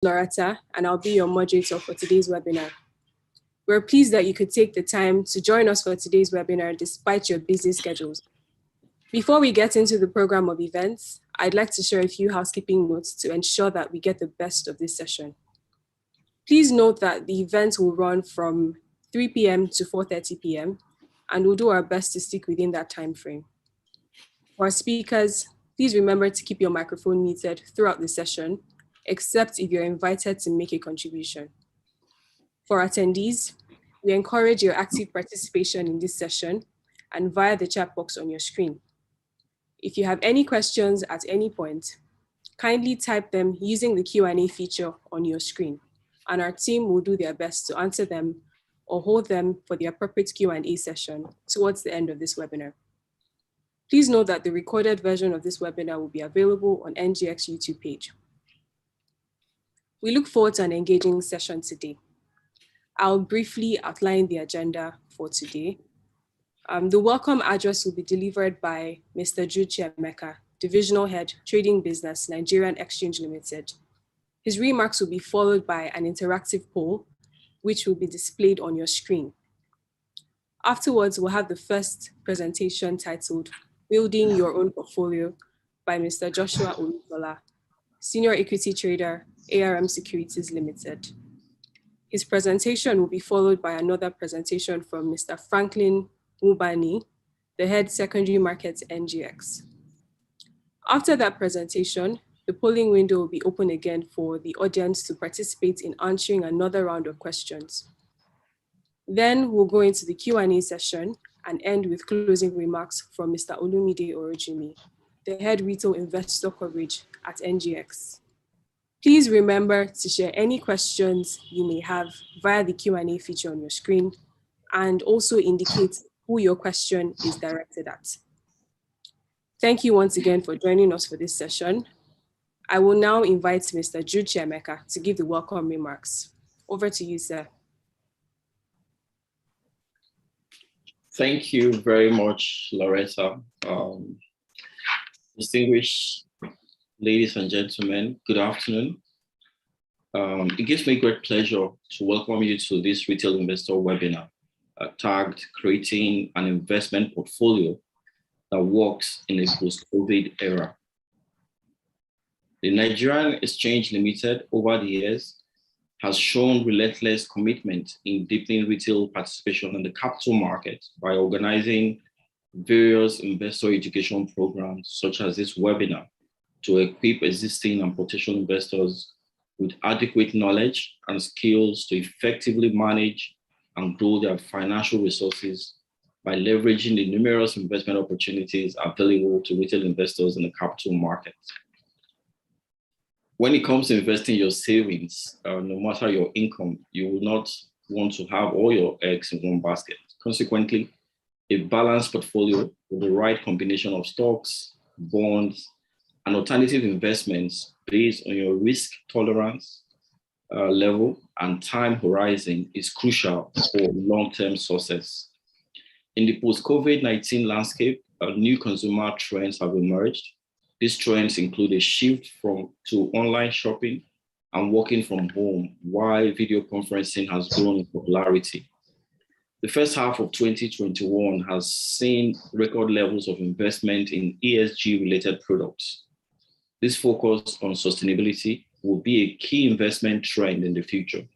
Loretta, and I'll be your moderator for today's webinar. We're pleased that you could take the time to join us for today's webinar despite your busy schedules. Before we get into the program of events, I'd like to share a few housekeeping notes to ensure that we get the best of this session. Please note that the event will run from 3 p.m. to 4:30 p.m. and we'll do our best to stick within that time frame. For our speakers, please remember to keep your microphone muted throughout the session, except if you're invited to make a contribution. For attendees, we encourage your active participation in this session and via the chat box on your screen. If you have any questions at any point, kindly type them using the Q&A feature on your screen, and our team will do their best to answer them or hold them for the appropriate Q&A session towards the end of this webinar. Please note that the recorded version of this webinar will be available on NGX YouTube page. We look forward to an engaging session today. I'll briefly outline the agenda for today. The welcome address will be delivered by Mr. Jude Chiameka, Divisional Head, Trading Business, Nigerian Exchange Limited. His remarks will be followed by an interactive poll, which will be displayed on your screen. Afterwards, we'll have the first presentation titled Building Your Own Portfolio by Mr. Joshua Olusola, Senior Equity Trader, ARM Securities Limited. His presentation will be followed by another presentation from Mr. Franklin Mubani, the Head Secondary Markets NGX. After that presentation, the polling window will be open again for the audience to participate in answering another round of questions. Then we'll go into the Q&A session and end with closing remarks from Mr. Olumide Orojimi, the Head Retail Investor Coverage at NGX. Please remember to share any questions you may have via the Q&A feature on your screen, and also indicate who your question is directed at. Thank you once again for joining us for this session. I will now invite Mr. Jude Chiameka to give the welcome remarks. Over to you, sir. Thank you very much, Loretta. Distinguished ladies and gentlemen, good afternoon. It gives me great pleasure to welcome you to this retail investor webinar tagged Creating an Investment Portfolio that Works in a Post-COVID Era. The Nigerian Exchange Limited over the years has shown relentless commitment in deepening retail participation in the capital market by organizing various investor education programs such as this webinar to equip existing and potential investors with adequate knowledge and skills to effectively manage and grow their financial resources by leveraging the numerous investment opportunities available to retail investors in the capital market. When it comes to investing your savings, no matter your income, you will not want to have all your eggs in one basket. Consequently, a balanced portfolio with the right combination of stocks, bonds, and alternative investments based on your risk tolerance level and time horizon is crucial for long-term success. In the post-COVID-19 landscape, new consumer trends have emerged. These trends include a shift to online shopping and working from home, while video conferencing has grown in popularity. The first half of 2021 has seen record levels of investment in ESG-related products. This focus on sustainability will be a key investment trend in the future.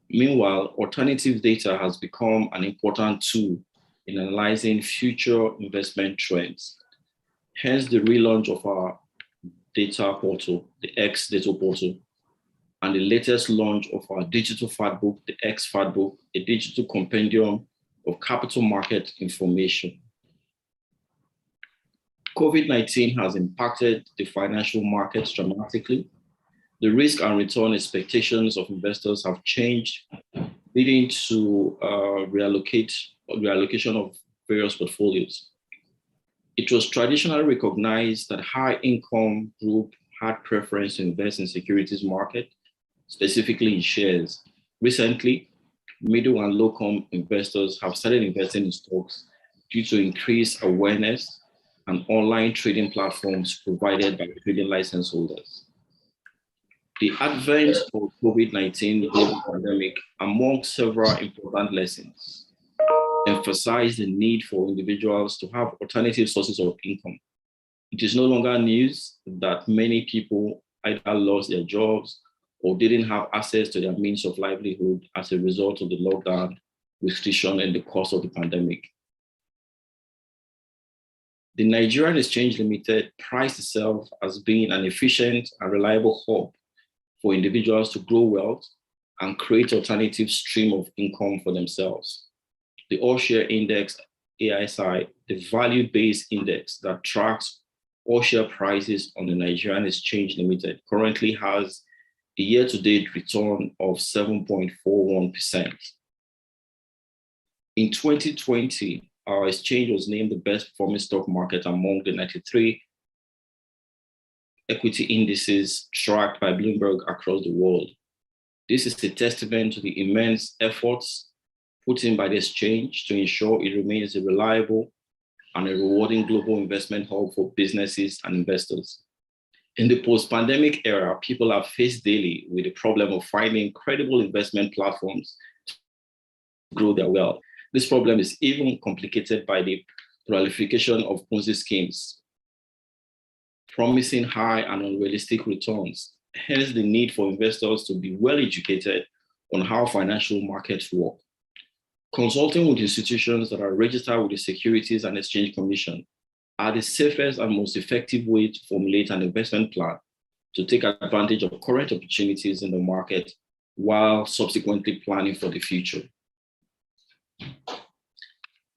Meanwhile, alternative data has become an important tool in analyzing future investment trends. Hence the relaunch of our data portal, the X Data Portal, and the latest launch of our digital fact book, the X Fact Book, a digital compendium of capital market information. COVID-19 has impacted the financial markets dramatically. The risk and return expectations of investors have changed, leading to reallocation of various portfolios. It was traditionally recognized that high-income group had preference to invest in securities market, specifically in shares. Recently, middle and low-income investors have started investing in stocks due to increased awareness and online trading platforms provided by trading license holders. The advent of COVID-19 global pandemic, among several important lessons, emphasized the need for individuals to have alternative sources of income. It is no longer news that many people either lost their jobs or didn't have access to their means of livelihood as a result of the lockdown restriction in the course of the pandemic. The Nigerian Exchange Limited prides itself as being an efficient and reliable hub for individuals to grow wealth and create alternative stream of income for themselves. The All Share Index, AISI, the value-based index that tracks all share prices on the Nigerian Exchange Limited, currently has a year-to-date return of 7.41%. In 2020, our exchange was named the best performing stock market among the 93 equity indices tracked by Bloomberg across the world. This is a testament to the immense efforts put in by the exchange to ensure it remains a reliable and a rewarding global investment hub for businesses and investors. In the post-pandemic era, people are faced daily with the problem of finding credible investment platforms to grow their wealth. This problem is even complicated by the proliferation of Ponzi schemes, promising high and unrealistic returns. Hence the need for investors to be well educated on how financial markets work. Consulting with institutions that are registered with the Securities and Exchange Commission are the safest and most effective way to formulate an investment plan to take advantage of current opportunities in the market while subsequently planning for the future.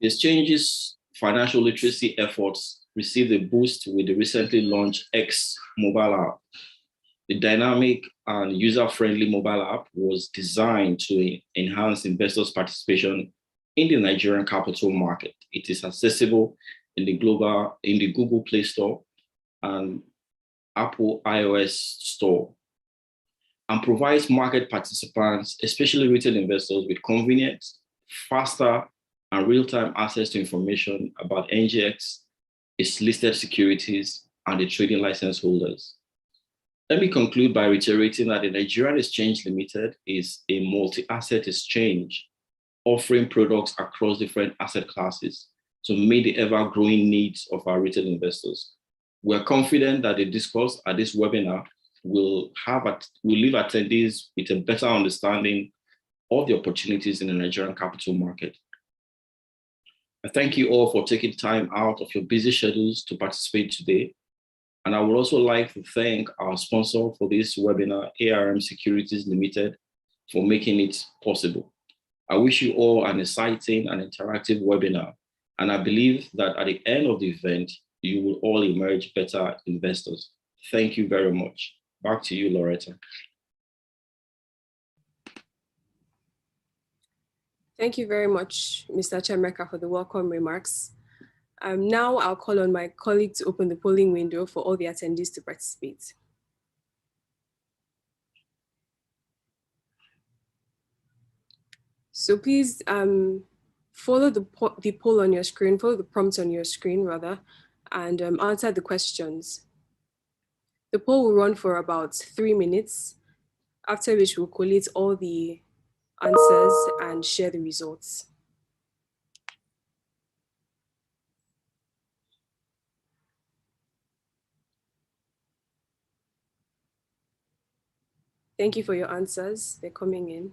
The exchange's financial literacy efforts received a boost with the recently launched X mobile app. The dynamic and user-friendly mobile app was designed to enhance investors' participation in the Nigerian capital market. It is accessible in the Google Play Store and Apple iOS Store, and provides market participants, especially retail investors, with convenient, faster, and real-time access to information about NGX, its listed securities, and the trading license holders. Let me conclude by reiterating that the Nigerian Exchange Limited is a multi-asset exchange offering products across different asset classes to meet the ever-growing needs of our retail investors. We're confident that the discourse at this webinar will leave attendees with a better understanding of the opportunities in the Nigerian capital market. I thank you all for taking time out of your busy schedules to participate today. And I would also like to thank our sponsor for this webinar, ARM Securities Limited, for making it possible. I wish you all an exciting and interactive webinar. And I believe that at the end of the event, you will all emerge better investors. Thank you very much. Back to you, Loretta. Thank you very much, Mr. Chemeka, for the welcome remarks. Now I'll call on my colleague to open the polling window for all the attendees to participate. So please follow the poll on your screen, follow the prompts on your screen rather, and answer the questions. The poll will run for about 3 minutes, after which we'll collate all the answers and share the results. Thank you for your answers. They're coming in.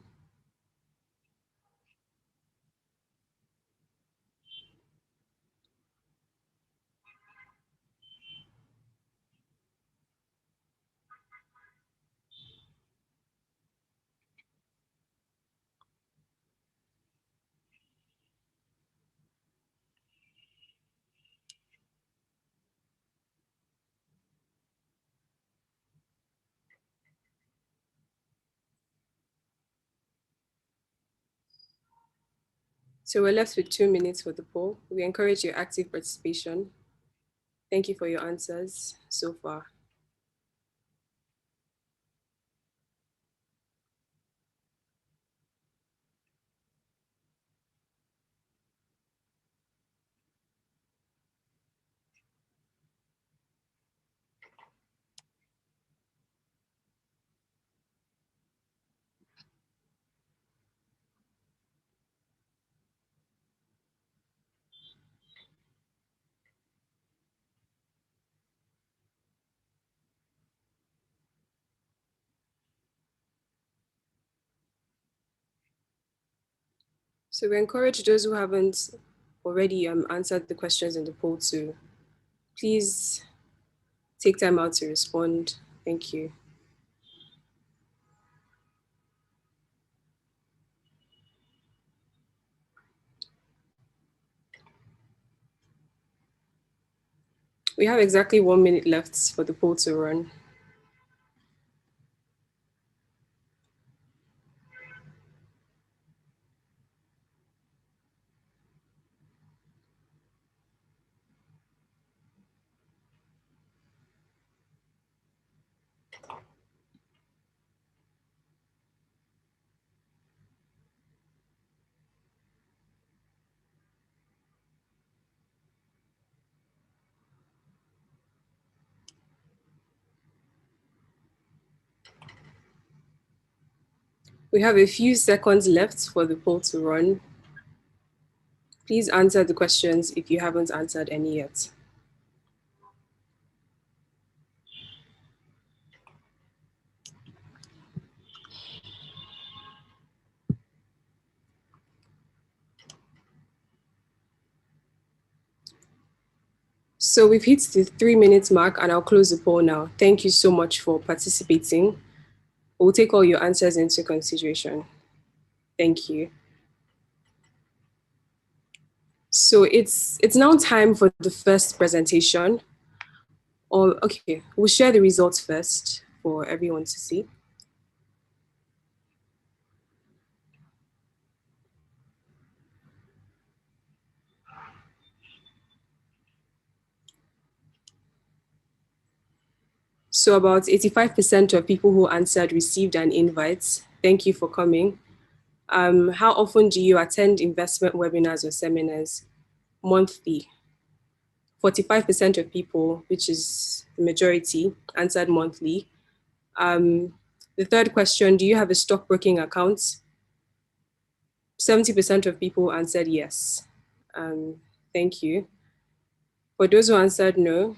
So we're left with 2 minutes for the poll. We encourage your active participation. Thank you for your answers so far. So we encourage those who haven't already answered the questions in the poll to please take time out to respond. Thank you. We have exactly 1 minute left for the poll to run. We have a few seconds left for the poll to run. Please answer the questions if you haven't answered any yet. So we've hit the 3 minutes mark and I'll close the poll now. Thank you so much for participating. We'll take all your answers into consideration. Thank you. So it's now time for the first presentation. Okay, we'll share the results first for everyone to see. So about 85% of people who answered received an invite. Thank you for coming. How often do you attend investment webinars or seminars? Monthly. 45% of people, which is the majority, answered monthly. The third question, do you have a stockbroking account? 70% of people answered yes. Thank you. For those who answered no,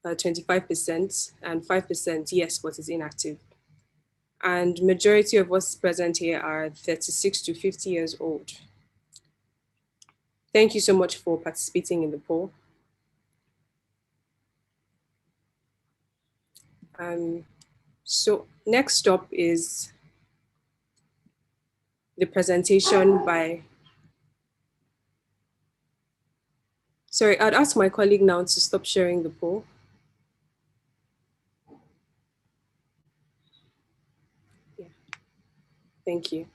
25% and 5% yes, but is inactive. And majority of us present here are 36 to 50 years old. Thank you so much for participating in the poll. So next up is the presentation by, sorry, I'd ask my colleague now to stop sharing the poll. Yeah, thank you.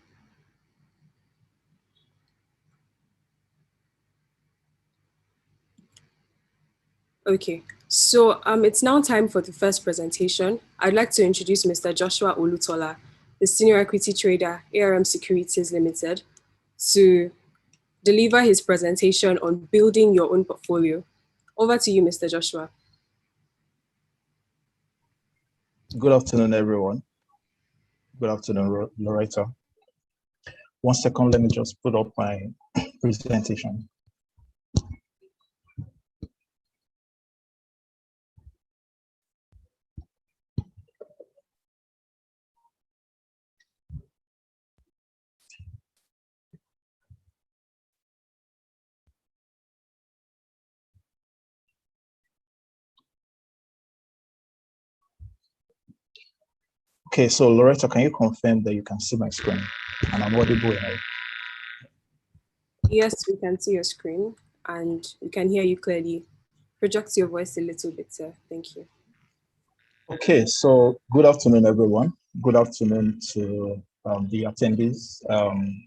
Okay, so it's now time for the first presentation. I'd like to introduce Mr. Joshua Olutola, the Senior Equity Trader, ARM Securities Limited, to deliver his presentation on building your own portfolio. Over to you, Mr. Joshua. Good afternoon, everyone. Good afternoon, Loretta. 1 second, let me just put up my presentation. Okay, so Loretta, can you confirm that you can see my screen and I'm audible enough? Yes, we can see your screen and we can hear you clearly. Project your voice a little bit, sir. Thank you. Okay, so good afternoon, everyone. Good afternoon to the attendees.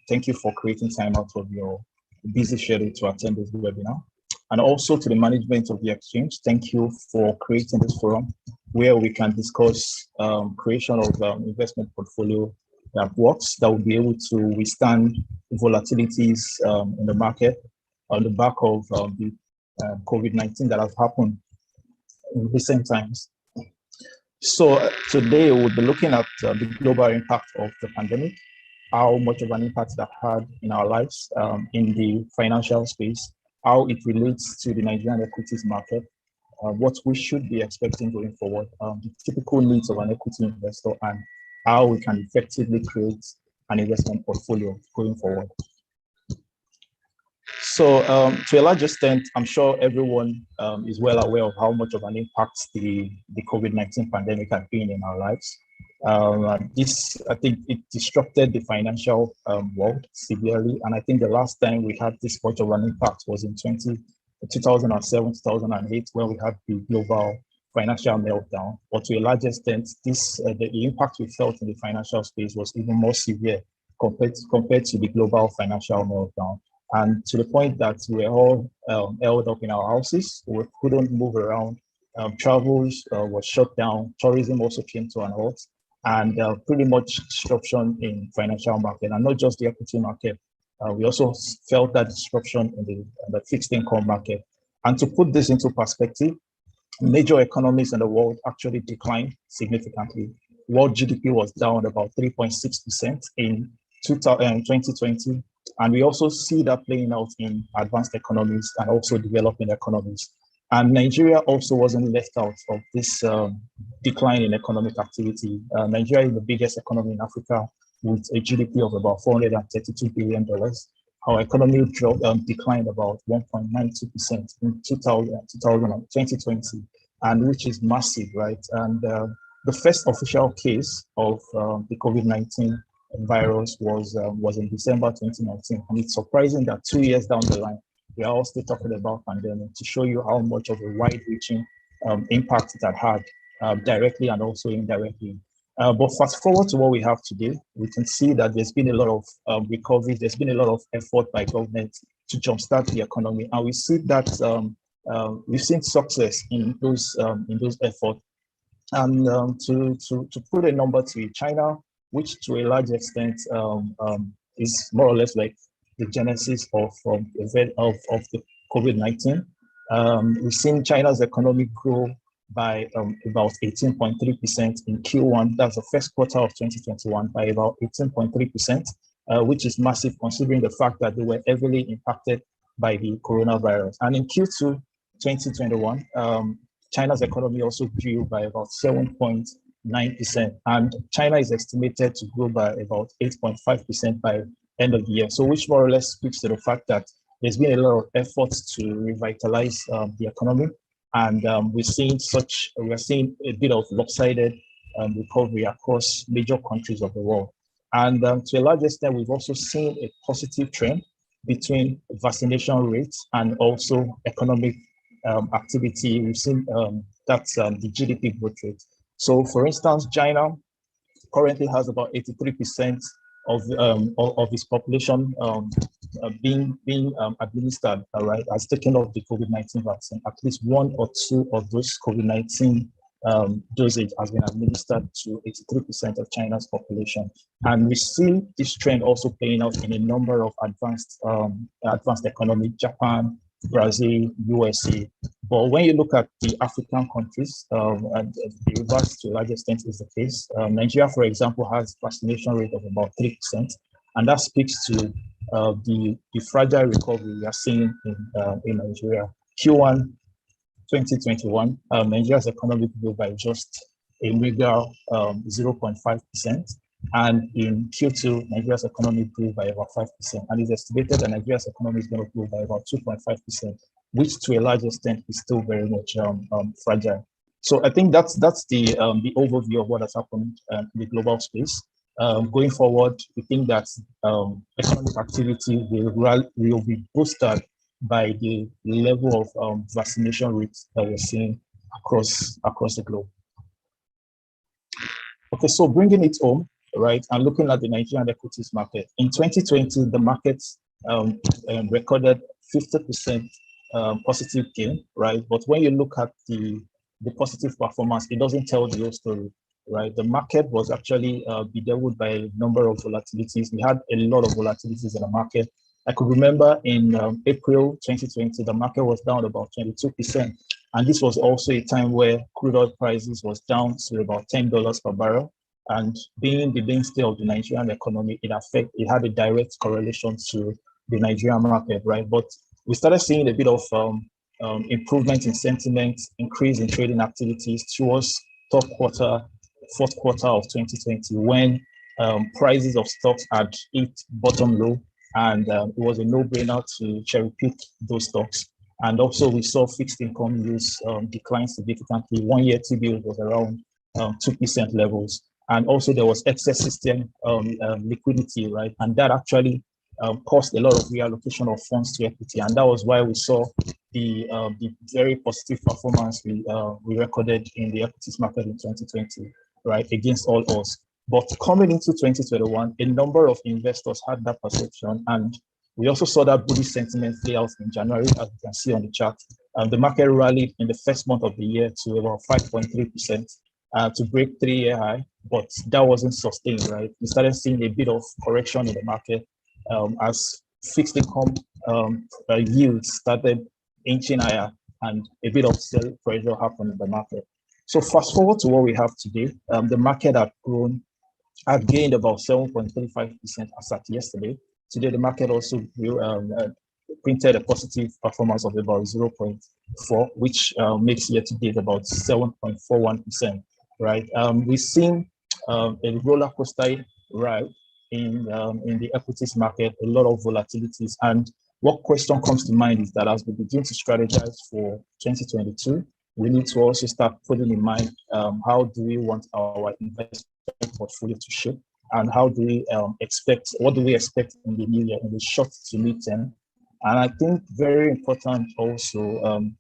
Thank you for creating time out of your busy schedule to attend this webinar. And also to the management of the exchange, thank you for creating this forum where we can discuss creation of investment portfolio that works, that will be able to withstand volatilities in the market on the back of the COVID-19 that has happened in recent times. So today we'll be looking at the global impact of the pandemic, how much of an impact that had in our lives in the financial space, how it relates to the Nigerian equities market, what we should be expecting going forward, the typical needs of an equity investor, and how we can effectively create an investment portfolio going forward. To a large extent, I'm sure everyone is well aware of how much of an impact the COVID-19 pandemic has been in our lives. I think, it disrupted the financial world severely. And I think the last time we had this much of an impact was in 2007, 2008, when we had the global financial meltdown. But to a large extent, the impact we felt in the financial space was even more severe compared to the global financial meltdown. And to the point that we were all held up in our houses, we couldn't move around. Travels was shut down. Tourism also came to an halt, and pretty much disruption in financial market, and not just the equity market. We also felt that disruption in the fixed income market. And to put this into perspective, major economies in the world actually declined significantly. World GDP was down about 3.6% in 2020. And we also see that playing out in advanced economies and also developing economies. And Nigeria also wasn't left out of this decline in economic activity. Nigeria is the biggest economy in Africa with a GDP of about $432 billion. Our economy declined about 1.92% in 2020, and which is massive, right? And the first official case of the COVID-19 virus was in December 2019. And it's surprising that 2 years down the line, we are all still talking about pandemic, to show you how much of a wide-reaching impact it had directly and also indirectly. But fast forward to what we have today, we can see that there's been a lot of recovery. There's been a lot of effort by government to jumpstart the economy, and we see that we've seen success in those efforts. And to put a number to it, China, which to a large extent is more or less like the genesis of the COVID-19. We've seen China's economy grow by about 18.3% in Q1. That's the first quarter of 2021, by about 18.3%, which is massive considering the fact that they were heavily impacted by the coronavirus. And in Q2 2021, China's economy also grew by about 7.9%, and China is estimated to grow by about 8.5% by end of the year. So which more or less speaks to the fact that there's been a lot of efforts to revitalize the economy. And we're seeing a bit of lopsided recovery across major countries of the world. And to a large extent, we've also seen a positive trend between vaccination rates and also economic activity. We've seen that's the GDP growth rate. So for instance, China currently has about 83% of its population being administered, right, has taken off the COVID-19 vaccine. At least one or two of those COVID-19 dosage has been administered to 83% of China's population. And we see this trend also playing out in a number of advanced economies, Japan, Brazil, USA. But when you look at the African countries, and the reverse to a large extent is the case. Nigeria, for example, has vaccination rate of about 3%. And that speaks to the fragile recovery we are seeing in Nigeria. Q1 2021, Nigeria's economy grew by just a meager 0.5%. And in Q2, Nigeria's economy grew by about 5%. And it's estimated that Nigeria's economy is going to grow by about 2.5%, which to a large extent is still very much fragile. So I think that's the overview of what has happened in the global space. Going forward, we think that economic activity will be boosted by the level of vaccination rates that we're seeing across the globe. Okay, so bringing it home, right, and looking at the Nigerian equities market. In 2020, the market recorded 50% positive gain, right? But when you look at the positive performance, it doesn't tell the whole story, right? The market was actually bedeviled by a number of volatilities. We had a lot of volatilities in the market. I could remember in April 2020, the market was down about 22%. And this was also a time where crude oil prices was down to about $10 per barrel. And being the mainstay of the Nigerian economy, it had a direct correlation to the Nigerian market, right? But we started seeing a bit of improvement in sentiment, increase in trading activities towards fourth quarter of 2020, when prices of stocks had hit bottom low and it was a no-brainer to cherry pick those stocks. And also we saw fixed income yields decline significantly. 1 year T-bill was around 2% levels. And also there was excess system liquidity, right? And that actually caused a lot of reallocation of funds to equity. And that was why we saw the very positive performance we recorded in the equities market in 2020, right, against all odds. But coming into 2021, a number of investors had that perception, and we also saw that bullish sentiment play out in January, as you can see on the chart. The market rallied in the first month of the year to about 5.3% to break 3-year high, but that wasn't sustained, right? We started seeing a bit of correction in the market as fixed income yields started inching higher and a bit of sell pressure happened in the market. So fast forward to what we have today, the market had gained about 7.35% as at yesterday. Today, the market also printed a positive performance of about 0.4, which makes year to date about 7.41%, right? We've seen a roller coaster ride in the equities market, a lot of volatilities. And what question comes to mind is that as we begin to strategize for 2022, we need to also start putting in mind how do we want our investment portfolio to shape, and how do we what do we expect in the new year, in the short to mid term. And I think very important also,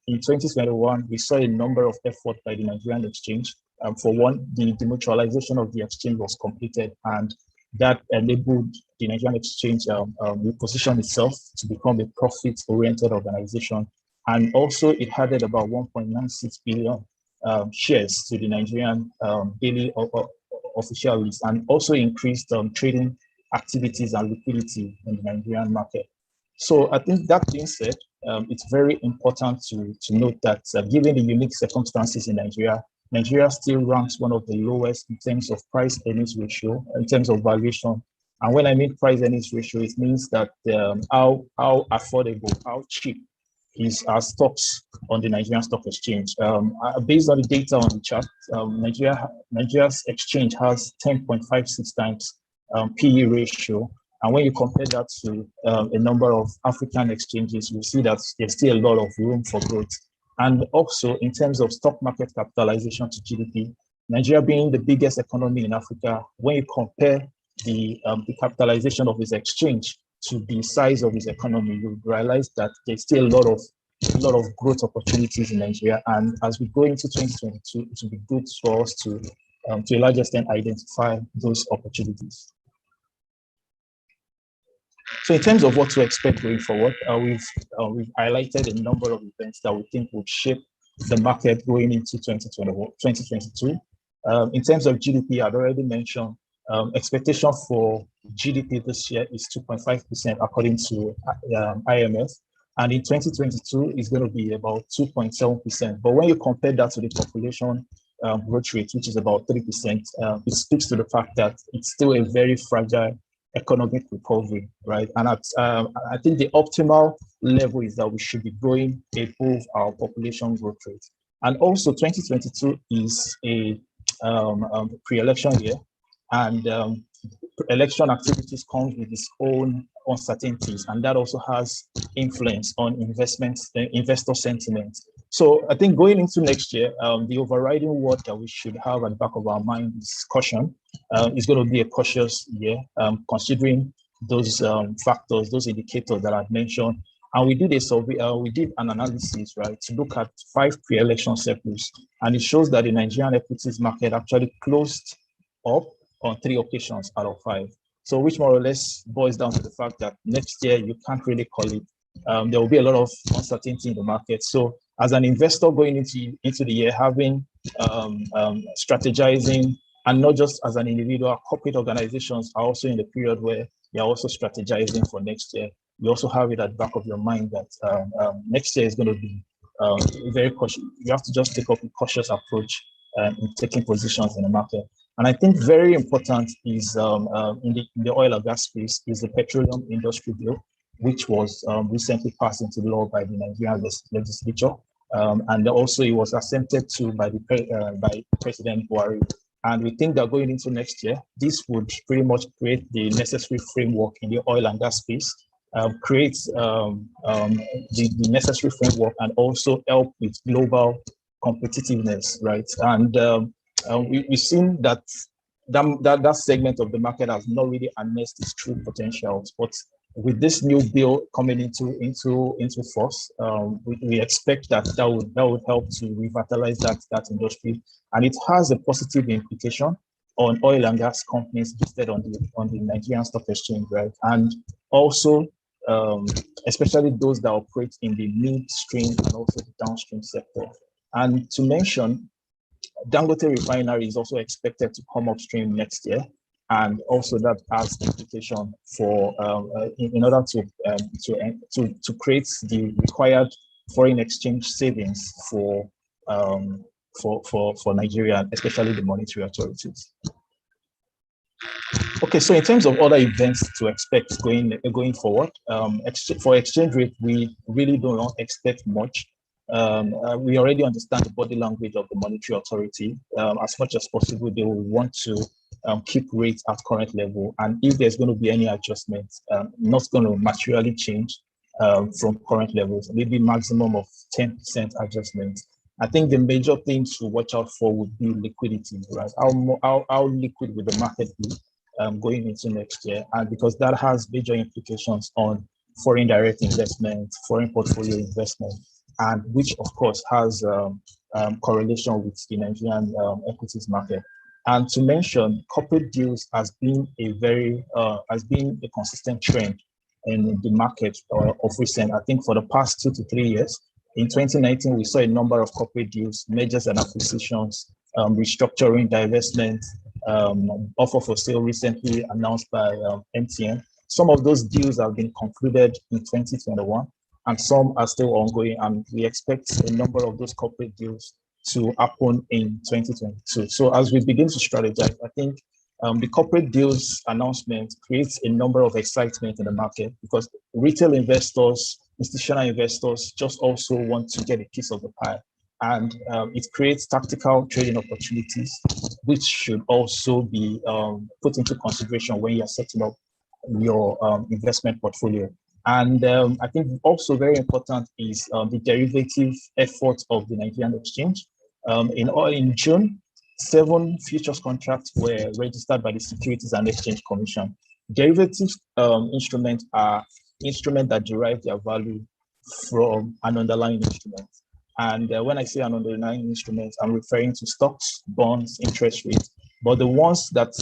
in 2021, we saw a number of efforts by the Nigerian exchange. For one, the demutualization of the exchange was completed, and that enabled the Nigerian exchange reposition itself to become a profit-oriented organization. And also it added about 1.96 billion shares to the Nigerian daily official list, and also increased trading activities and liquidity in the Nigerian market. So I think that being said, it's very important to note that given the unique circumstances in Nigeria, Nigeria still ranks one of the lowest in terms of price earnings ratio, in terms of valuation. And when I mean price earnings ratio, it means that how affordable, how cheap is our stocks on the Nigerian Stock Exchange. Based on the data on the chart, Nigeria's exchange has 10.56 times PE ratio. And when you compare that to a number of African exchanges, you see that there's still a lot of room for growth. And also in terms of stock market capitalization to GDP, Nigeria being the biggest economy in Africa, when you compare the capitalization of its exchange to the size of its economy, you realize that there's still a lot of growth opportunities in Nigeria. And as we go into 2022, it will be good for us to a large extent identify those opportunities. So in terms of what to expect going forward, we've highlighted a number of events that we think would shape the market going into 2022. In terms of GDP, I'd already mentioned expectation for GDP this year is 2.5% according to IMF, and in 2022 is going to be about 2.7%. But when you compare that to the population growth rate, which is about 3%, it speaks to the fact that it's still a very fragile economic recovery, right? And I think the optimal level is that we should be growing above our population growth rate. And also 2022 is a pre-election year, and election activities comes with its own uncertainties, and that also has influence on investor sentiment. So I think going into next year, the overriding word that we should have at the back of our mind is caution. It's going to be a cautious year, considering those factors, those indicators that I've mentioned. And we did a survey, we did an analysis, right, to look at 5 pre-election cycles, and it shows that the Nigerian equities market actually closed up on 3 occasions out of 5. So which more or less boils down to the fact that next year you can't really call it. There will be a lot of uncertainty in the market. So as an investor going into the year, having strategizing, and not just as an individual, corporate organizations are also in the period where they're also strategizing for next year. You also have it at the back of your mind that next year is going to be very cautious. You have to just take up a cautious approach in taking positions in the market. And I think very important is in the oil and gas space is the Petroleum Industry Bill, which was recently passed into law by the Nigerian legislature. And also it was assented to by President Buhari And we think that going into next year, this would pretty much create the necessary framework in the oil and gas space, create the necessary framework, and also help with global competitiveness, right? And we've seen that that segment of the market has not really harnessed its true potentials. But with this new bill coming into force, we expect that would help to revitalize that industry, and it has a positive implication on oil and gas companies listed on the Nigerian Stock Exchange, right? And also, especially those that operate in the midstream and also the downstream sector. And to mention, Dangote Refinery is also expected to come upstream next year, and also that has implication for in order to create the required foreign exchange savings for Nigeria, especially the monetary authorities. Okay, so in terms of other events to expect going forward, for exchange rate, we really do not expect much. We already understand the body language of the monetary authority. As much as possible, they will want to keep rates at current level. And if there's going to be any adjustments, not going to materially change from current levels, maybe maximum of 10% adjustment. I think the major thing to watch out for would be liquidity, right? How liquid will the market be going into next year? And because that has major implications on foreign direct investment, foreign portfolio investment, and which of course has correlation with the Nigerian equities market. And to mention, corporate deals has been a consistent trend in the market of recent. I think for the past 2 to 3 years. In 2019, we saw a number of corporate deals, mergers and acquisitions, restructuring, divestment, offer for sale recently announced by MTN. Some of those deals have been concluded in 2021, and some are still ongoing, and we expect a number of those corporate deals to happen in 2022. So as we begin to strategize, I think the corporate deals announcement creates a number of excitement in the market, because retail investors, institutional investors just also want to get a piece of the pie. And it creates tactical trading opportunities, which should also be put into consideration when you're setting up your investment portfolio. And I think also very important is the derivative efforts of the Nigerian exchange. In June, 7 futures contracts were registered by the Securities and Exchange Commission. Derivative instruments are instruments that derive their value from an underlying instrument. And when I say an underlying instrument, I'm referring to stocks, bonds, interest rates. But the ones that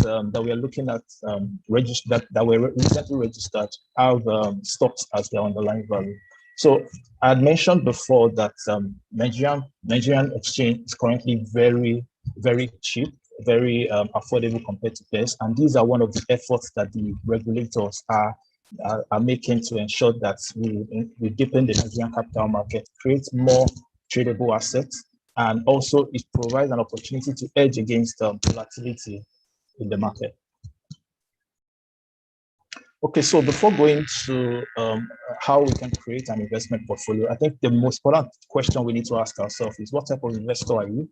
we are looking at that were recently registered have stocks as their underlying value. So I had mentioned before that Nigerian exchange is currently very, very cheap, very affordable compared to peers. And these are one of the efforts that the regulators are making to ensure that we deepen the Nigerian capital market, create more tradable assets, and also it provides an opportunity to hedge against volatility in the market. Okay, so before going to how we can create an investment portfolio, I think the most important question we need to ask ourselves is, what type of investor are you?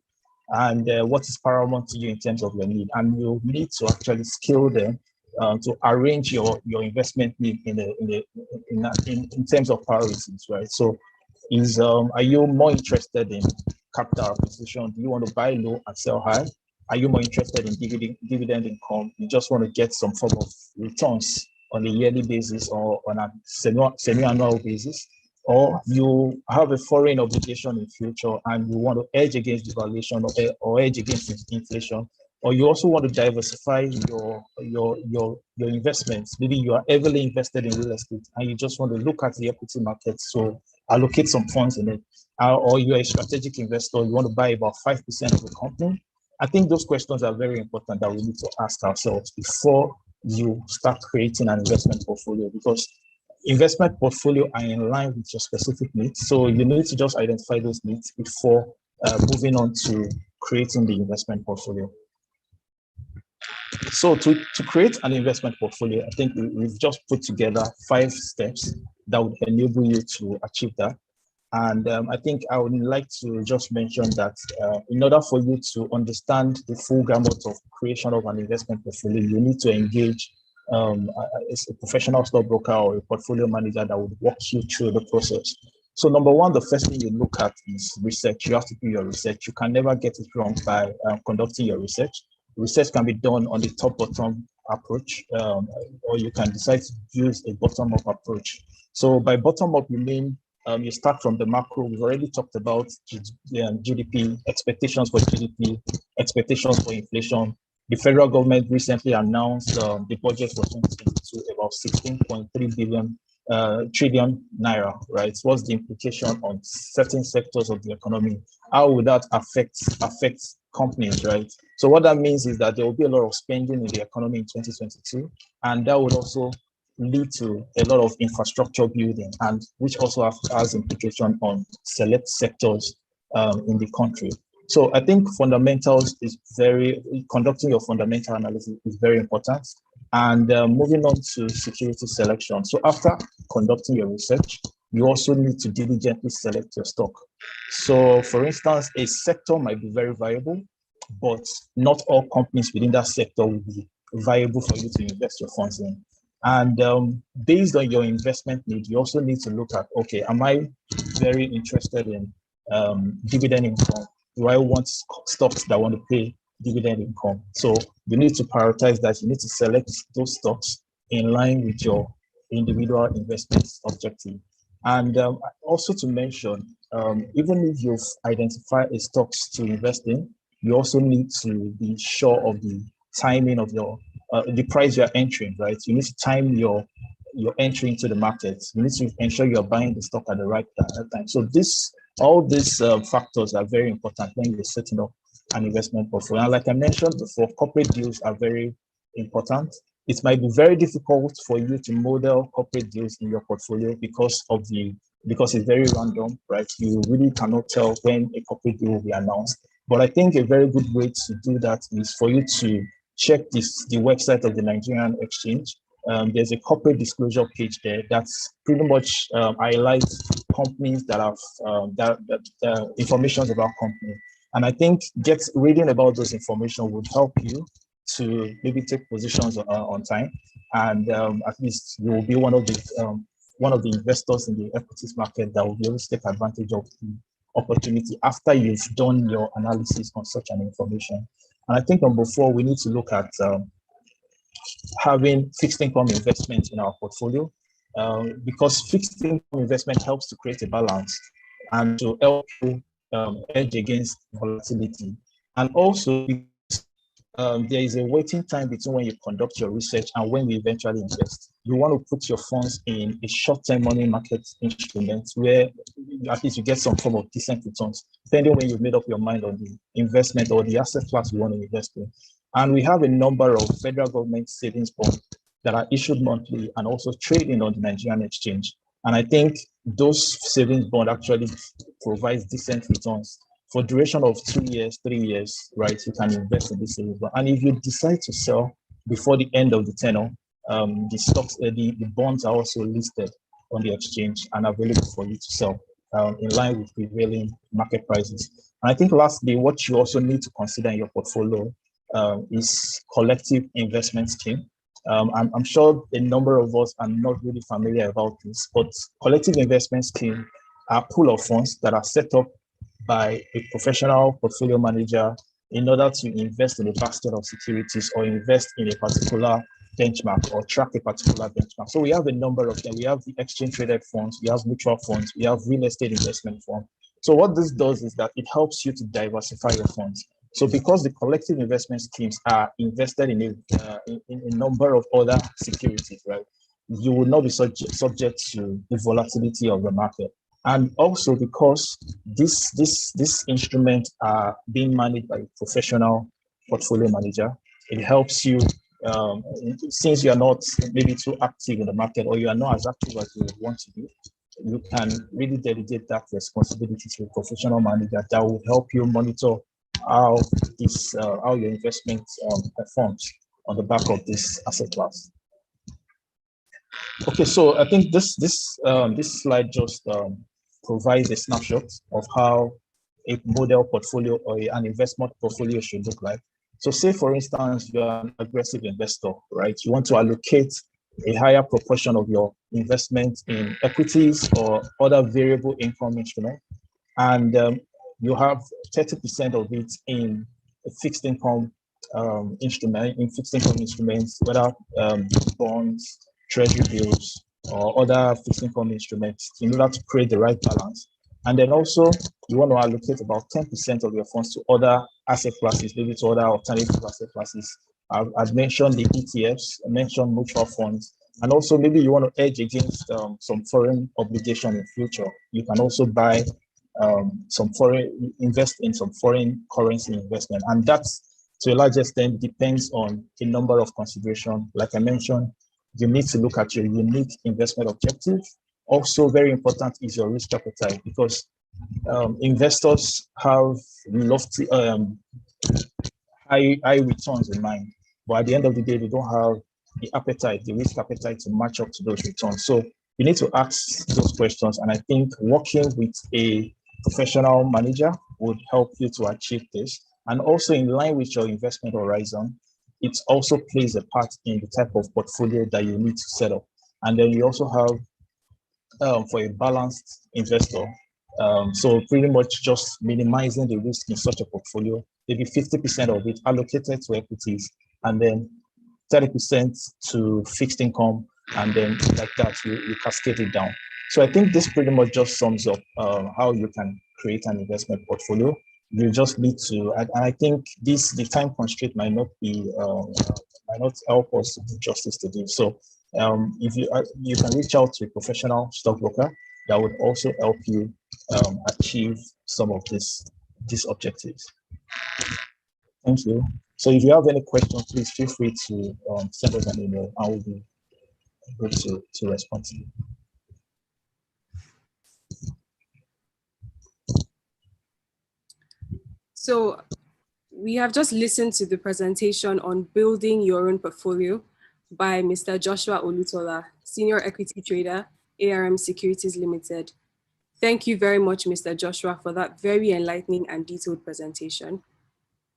And what is paramount to you in terms of your need? And you need to actually scale them to arrange your investment need in terms of priorities, right? So are you more interested in capital acquisition? Do you want to buy low and sell high? Are you more interested in dividend income? You just want to get some form of returns on a yearly basis or on a semi-annual basis? Or you have a foreign obligation in future and you want to hedge against devaluation or hedge against inflation? Or you also want to diversify your investments. Maybe you are heavily invested in real estate and you just want to look at the equity market, so allocate some funds in it. Or you're a strategic investor, you want to buy about 5% of the company. I think those questions are very important that we need to ask ourselves before you start creating an investment portfolio, because investment portfolio are in line with your specific needs. So you need to just identify those needs before moving on to creating the investment portfolio. So to create an investment portfolio, I think we've just put together 5 steps that would enable you to achieve that. And I think I would like to just mention that in order for you to understand the full gamut of creation of an investment portfolio, you need to engage a professional stockbroker or a portfolio manager that would walk you through the process. So number one, the first thing you look at is research. You have to do your research. You can never get it wrong by conducting your research. Research can be done on the top-bottom approach, or you can decide to use a bottom-up approach. So by bottom-up, you mean you start from the macro. We've already talked about GDP, expectations for GDP, expectations for inflation. The federal government recently announced the budget for 2022 about 16.3 trillion naira, right? What's the implication on certain sectors of the economy? How would that affect companies, right? So what that means is that there will be a lot of spending in the economy in 2022, and that would also lead to a lot of infrastructure building, and which also has implication on select sectors in the country. So I think fundamentals is conducting your fundamental analysis is very important. And moving on to security selection. So after conducting your research, you also need to diligently select your stock. So for instance, a sector might be very viable, but not all companies within that sector will be viable for you to invest your funds in. And based on your investment need, you also need to look at, okay, am I very interested in dividend income? Do I want stocks that want to pay dividend income? So you need to prioritize that. You need to select those stocks in line with your individual investment objective. And also to mention, even if you've identified a stocks to invest in, you also need to be sure of the timing of your the price you're entering, right? You need to time your entry into the market. You need to ensure you're buying the stock at the right time. So all these factors are very important when you're setting up an investment portfolio. And like I mentioned before, corporate deals are very important. It might be very difficult for you to model corporate deals in your portfolio because it's very random, right? You really cannot tell when a corporate deal will be announced. But I think a very good way to do that is for you to check the website of the Nigerian Exchange. There's a corporate disclosure page there that's pretty much highlights companies that have information about companies. And I think reading about those information would help you to maybe take positions on time, and at least you will be one of the investors in the equities market that will be able to take advantage of the opportunity after you've done your analysis on such an information. And I think number 4, we need to look at having fixed income investments in our portfolio, because fixed income investment helps to create a balance and to help you hedge against volatility. And also, there is a waiting time between when you conduct your research and when you eventually invest. You want to put your funds in a short-term money market instrument where at least you get some form of decent returns, depending when you've made up your mind on the investment or the asset class you want to invest in. And we have a number of federal government savings bonds that are issued monthly and also trading on the Nigerian Exchange. And I think those savings bonds actually provides decent returns. For duration of 2 years, 3 years, right, you can invest in this savings bond. And if you decide to sell before the end of the tenure, the stocks, the bonds are also listed on the exchange and available for you to sell in line with prevailing market prices. And I think lastly, what you also need to consider in your portfolio is collective investment scheme. I'm sure a number of us are not really familiar about this, but collective investment scheme are a pool of funds that are set up by a professional portfolio manager in order to invest in a basket of securities or invest in a particular benchmark or track a particular benchmark. So we have a number of them. We have the exchange traded funds, we have mutual funds, we have real estate investment funds. So what this does is that it helps you to diversify your funds. So because the collective investment schemes are invested in a number of other securities, right, you will not be subject to the volatility of the market. And also because this instrument are being managed by a professional portfolio manager, it helps you, since you are not maybe too active in the market or you are not as active as you want to be, you can really delegate that responsibility to a professional manager that will help you monitor how your investment performs on the back of this asset class. Okay, so I think this slide just provides a snapshot of how a model portfolio or an investment portfolio should look like. So say, for instance, you're an aggressive investor, right? You want to allocate a higher proportion of your investment in equities or other variable income instruments, and you have 30% of it in fixed income instruments, whether bonds, treasury bills, or other fixed income instruments, in order to create the right balance. And then also, you want to allocate about 10% of your funds to other asset classes, maybe to other alternative asset classes. I've mentioned the ETFs, I mentioned mutual funds, and also maybe you want to hedge against some foreign obligation in future. You can also buy invest in some foreign currency investment. And that's, to a large extent, depends on a number of considerations. Like I mentioned, you need to look at your unique investment objective. Also, very important is your risk appetite, because investors have lofty, high returns in mind, but at the end of the day, they don't have the appetite, the risk appetite to match up to those returns. So you need to ask those questions. And I think working with a professional manager would help you to achieve this. And also, in line with your investment horizon, it also plays a part in the type of portfolio that you need to set up. And then you also have, for a balanced investor, so pretty much just minimizing the risk in such a portfolio, maybe 50% of it allocated to equities, and then 30% to fixed income, and then like that, you cascade it down. So I think this pretty much just sums up how you can create an investment portfolio. You just need to, and I think the time constraint might not help us to do justice to this. So if you can reach out to a professional stockbroker that would also help you achieve some of these objectives. Thank you. So if you have any questions, please feel free to send us an email. I will be able to respond to you. So we have just listened to the presentation on building your own portfolio by Mr. Joshua Olutola, Senior Equity Trader, ARM Securities Limited. Thank you very much, Mr. Joshua, for that very enlightening and detailed presentation.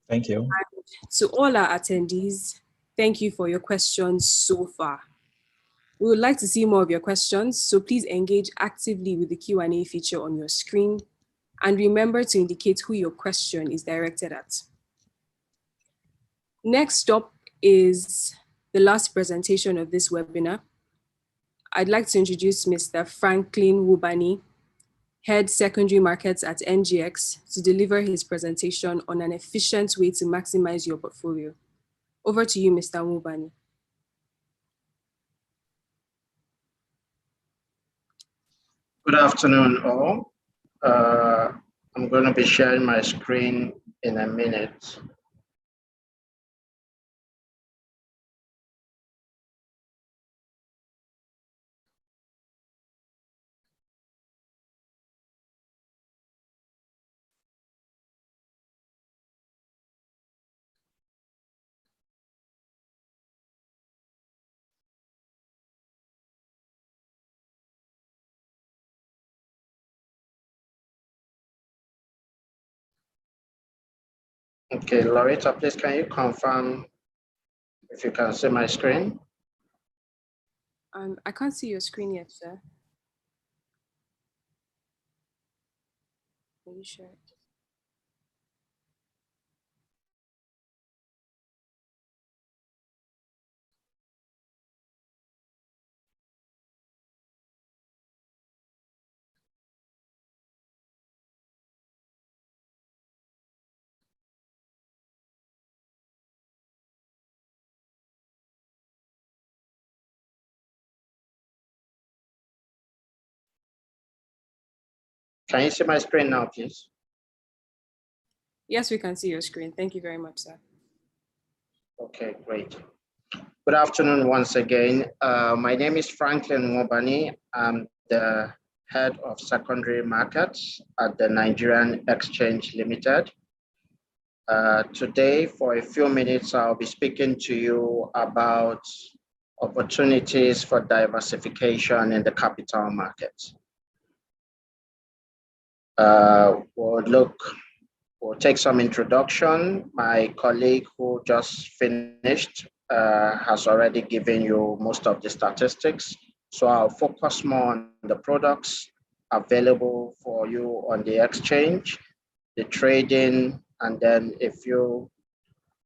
Thank you. And to all our attendees, thank you for your questions so far. We would like to see more of your questions, so please engage actively with the Q&A feature on your screen. And remember to indicate who your question is directed at. Next up is the last presentation of this webinar. I'd like to introduce Mr. Franklin Wubani, Head Secondary Markets at NGX, to deliver his presentation on an efficient way to maximize your portfolio. Over to you, Mr. Wubani. Good afternoon, all. I'm going to be sharing my screen in a minute. Okay, Loretta, please can you confirm if you can see my screen? I can't see your screen yet, sir. Are you sure? Can you see my screen now, please? Yes, we can see your screen. Thank you very much, sir. Okay, great. Good afternoon once again. My name is Franklin Wubani. I'm the Head of Secondary Markets at the Nigerian Exchange Limited. Today, for a few minutes, I'll be speaking to you about opportunities for diversification in the capital markets. We'll take some introduction. My colleague who just finished has already given you most of the statistics. So I'll focus more on the products available for you on the exchange, the trading, and then a few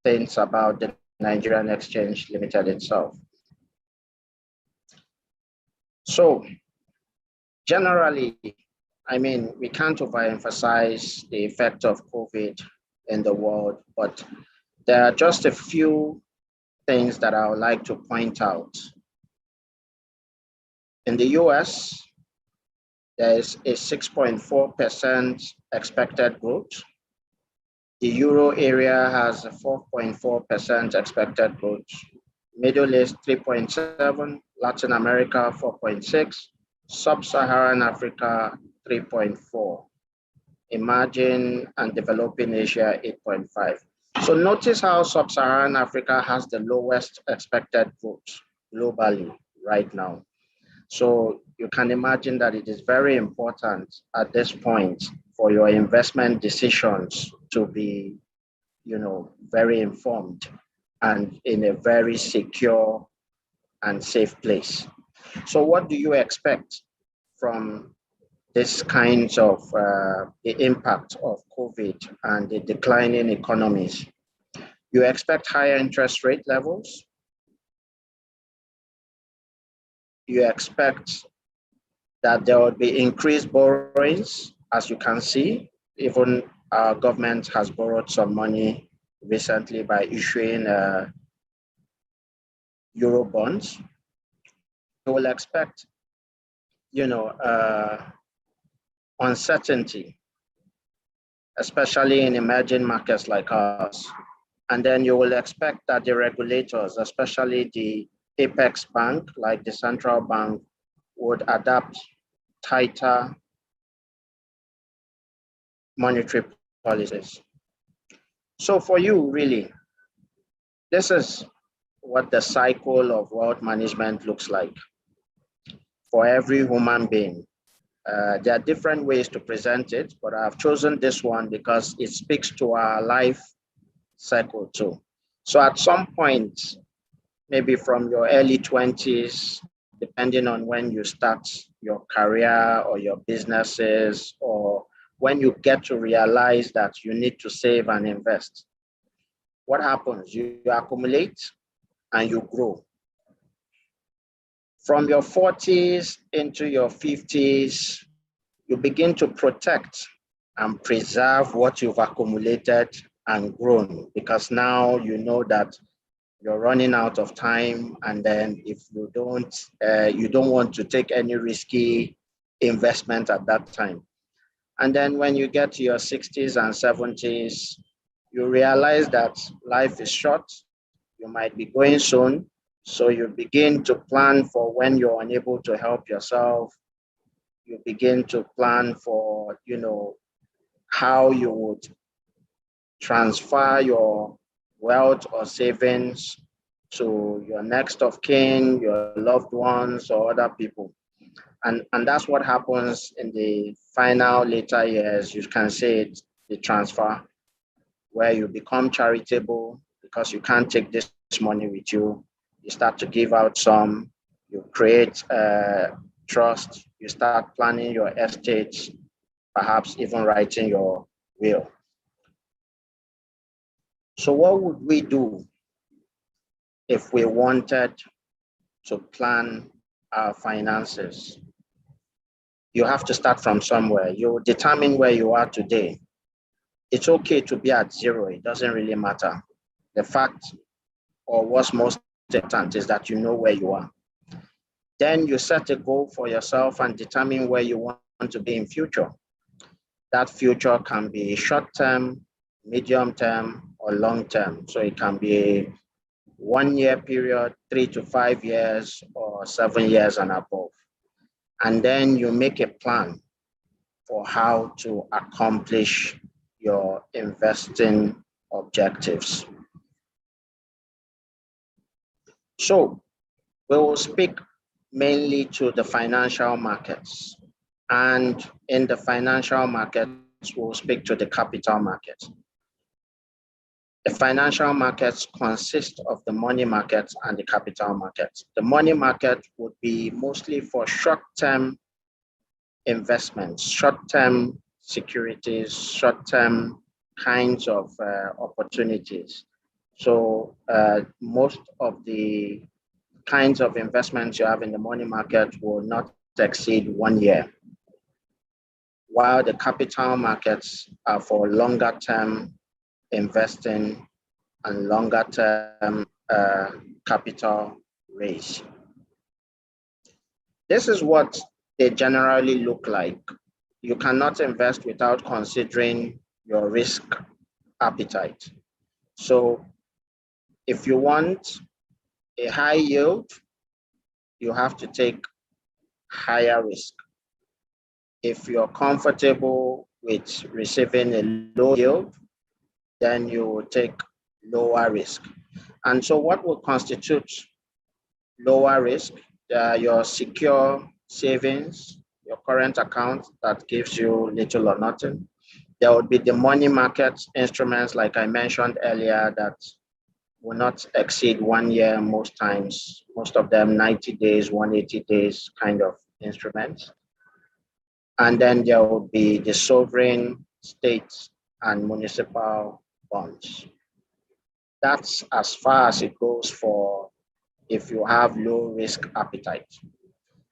things about the Nigerian Exchange Limited itself. So generally, I mean, we can't overemphasize the effect of COVID in the world, but there are just a few things that I would like to point out. In the US, there is a 6.4% expected growth. The Euro area has a 4.4% expected growth. Middle East 3.7, Latin America 4.6, Sub-Saharan Africa 3.4, emerging and developing Asia 8.5. So notice how Sub-Saharan Africa has the lowest expected growth globally right now. So you can imagine that it is very important at this point for your investment decisions to be, very informed and in a very secure and safe place. So what do you expect from this kinds of the impact of COVID and the declining economies? You expect higher interest rate levels. You expect that there will be increased borrowings, as you can see. Even our government has borrowed some money recently by issuing Euro bonds. You will expect, uncertainty, especially in emerging markets like ours. And then you will expect that the regulators, especially the apex bank, like the central bank, would adapt tighter monetary policies. So for you, really, this is what the cycle of wealth management looks like for every human being. There are different ways to present it, but I've chosen this one because it speaks to our life cycle too. So at some point, maybe from your early 20s, depending on when you start your career or your businesses, or when you get to realize that you need to save and invest, what happens? You accumulate and you grow. From your 40s into your 50s, you begin to protect and preserve what you've accumulated and grown, because now you know that you're running out of time, and then if you don't want to take any risky investment at that time. And then when you get to your 60s and 70s, you realize that life is short, you might be going soon, so you begin to plan for when you're unable to help yourself. You begin to plan for, how you would transfer your wealth or savings to your next of kin, your loved ones, or other people. And that's what happens in the final later years. You can say it's the transfer, where you become charitable because you can't take this money with you. You start to give out some, you create trust, you start planning your estates, perhaps even writing your will. So what would we do if we wanted to plan our finances? You have to start from somewhere. You determine where you are today. It's okay to be at zero. It doesn't really matter. The fact, or what's most important, is that you know where you are. Then you set a goal for yourself and determine where you want to be in future. That future can be short-term, medium-term, or long-term. So it can be a 1 year period, 3 to 5 years, or 7 years and above. And then you make a plan for how to accomplish your investing objectives. So we will speak mainly to the financial markets. And in the financial markets, we'll speak to the capital market. The financial markets consist of the money markets and the capital markets. The money market would be mostly for short-term investments, short-term securities, short-term kinds of opportunities. So most of the kinds of investments you have in the money market will not exceed 1 year, while the capital markets are for longer term investing and longer term capital raise. This is what they generally look like. You cannot invest without considering your risk appetite. So if you want a high yield, you have to take higher risk. If you're comfortable with receiving a low yield, then you will take lower risk. And so what will constitute lower risk? Your secure savings, your current account that gives you little or nothing. There would be the money market instruments, like I mentioned earlier, that will not exceed 1 year most times, most of them 90 days, 180 days kind of instruments. And then there will be the sovereign, state, and municipal bonds. That's as far as it goes for if you have low risk appetite.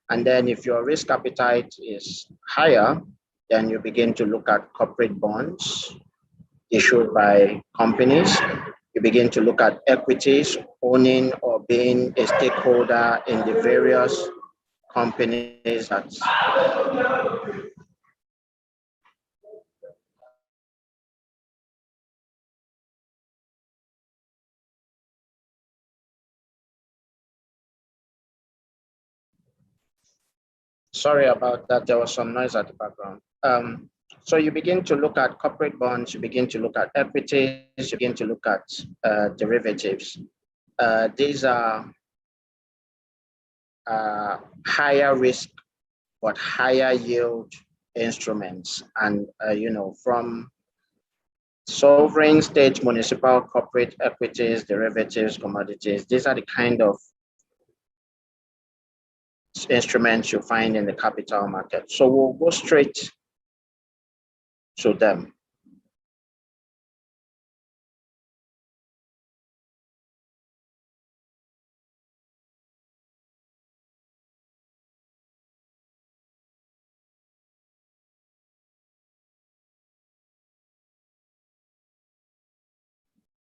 And then if your risk appetite is higher, then you begin to look at corporate bonds issued by companies. You begin to look at equities, owning or being a stakeholder in the various companies that sorry about that, there was some noise at the background. So you begin to look at corporate bonds, you begin to look at equities, you begin to look at derivatives. These are higher risk but higher yield instruments. And from sovereign, state, municipal, corporate equities, derivatives, commodities, these are the kind of instruments you find in the capital market. So we'll go straight to them.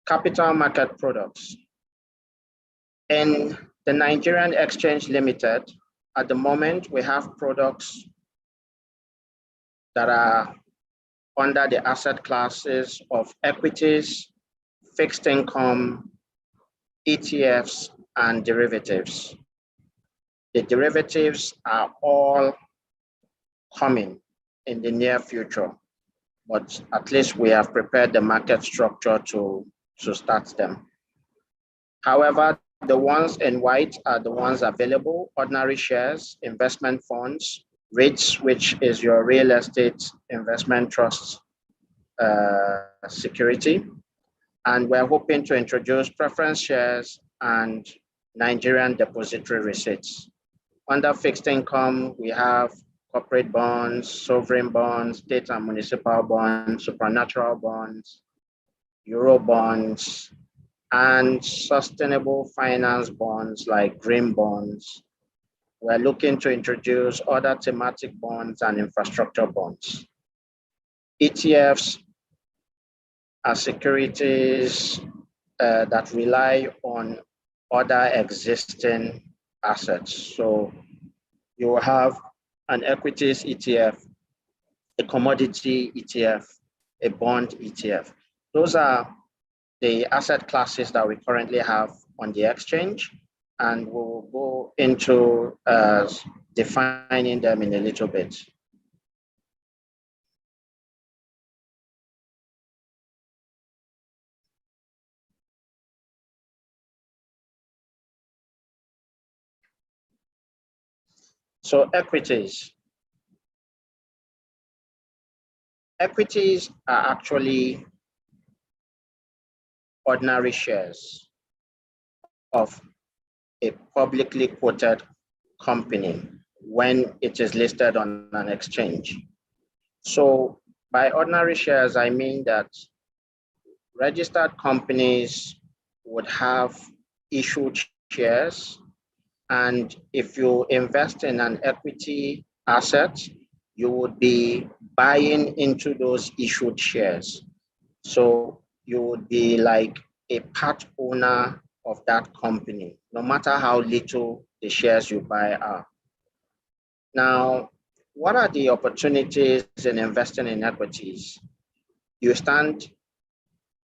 Capital market products. In the Nigerian Exchange Limited, at the moment, we have products that are under the asset classes of equities, fixed income, ETFs, and derivatives. The derivatives are all coming in the near future, but at least we have prepared the market structure to start them. However, the ones in white are the ones available: ordinary shares, investment funds, REITs, which is your real estate investment trust security. And we're hoping to introduce preference shares and Nigerian depository receipts. Under fixed income, we have corporate bonds, sovereign bonds, state and municipal bonds, supernatural bonds, Euro bonds, and sustainable finance bonds like green bonds. We're looking to introduce other thematic bonds and infrastructure bonds. ETFs are securities that rely on other existing assets. So you will have an equities ETF, a commodity ETF, a bond ETF. Those are the asset classes that we currently have on the exchange, and we'll go into defining them in a little bit. So equities. Equities are actually ordinary shares of a publicly quoted company when it is listed on an exchange. So by ordinary shares, I mean that registered companies would have issued shares, and if you invest in an equity asset, you would be buying into those issued shares. So you would be like a part owner of that company, no matter how little the shares you buy are. Now, what are the opportunities in investing in equities? You stand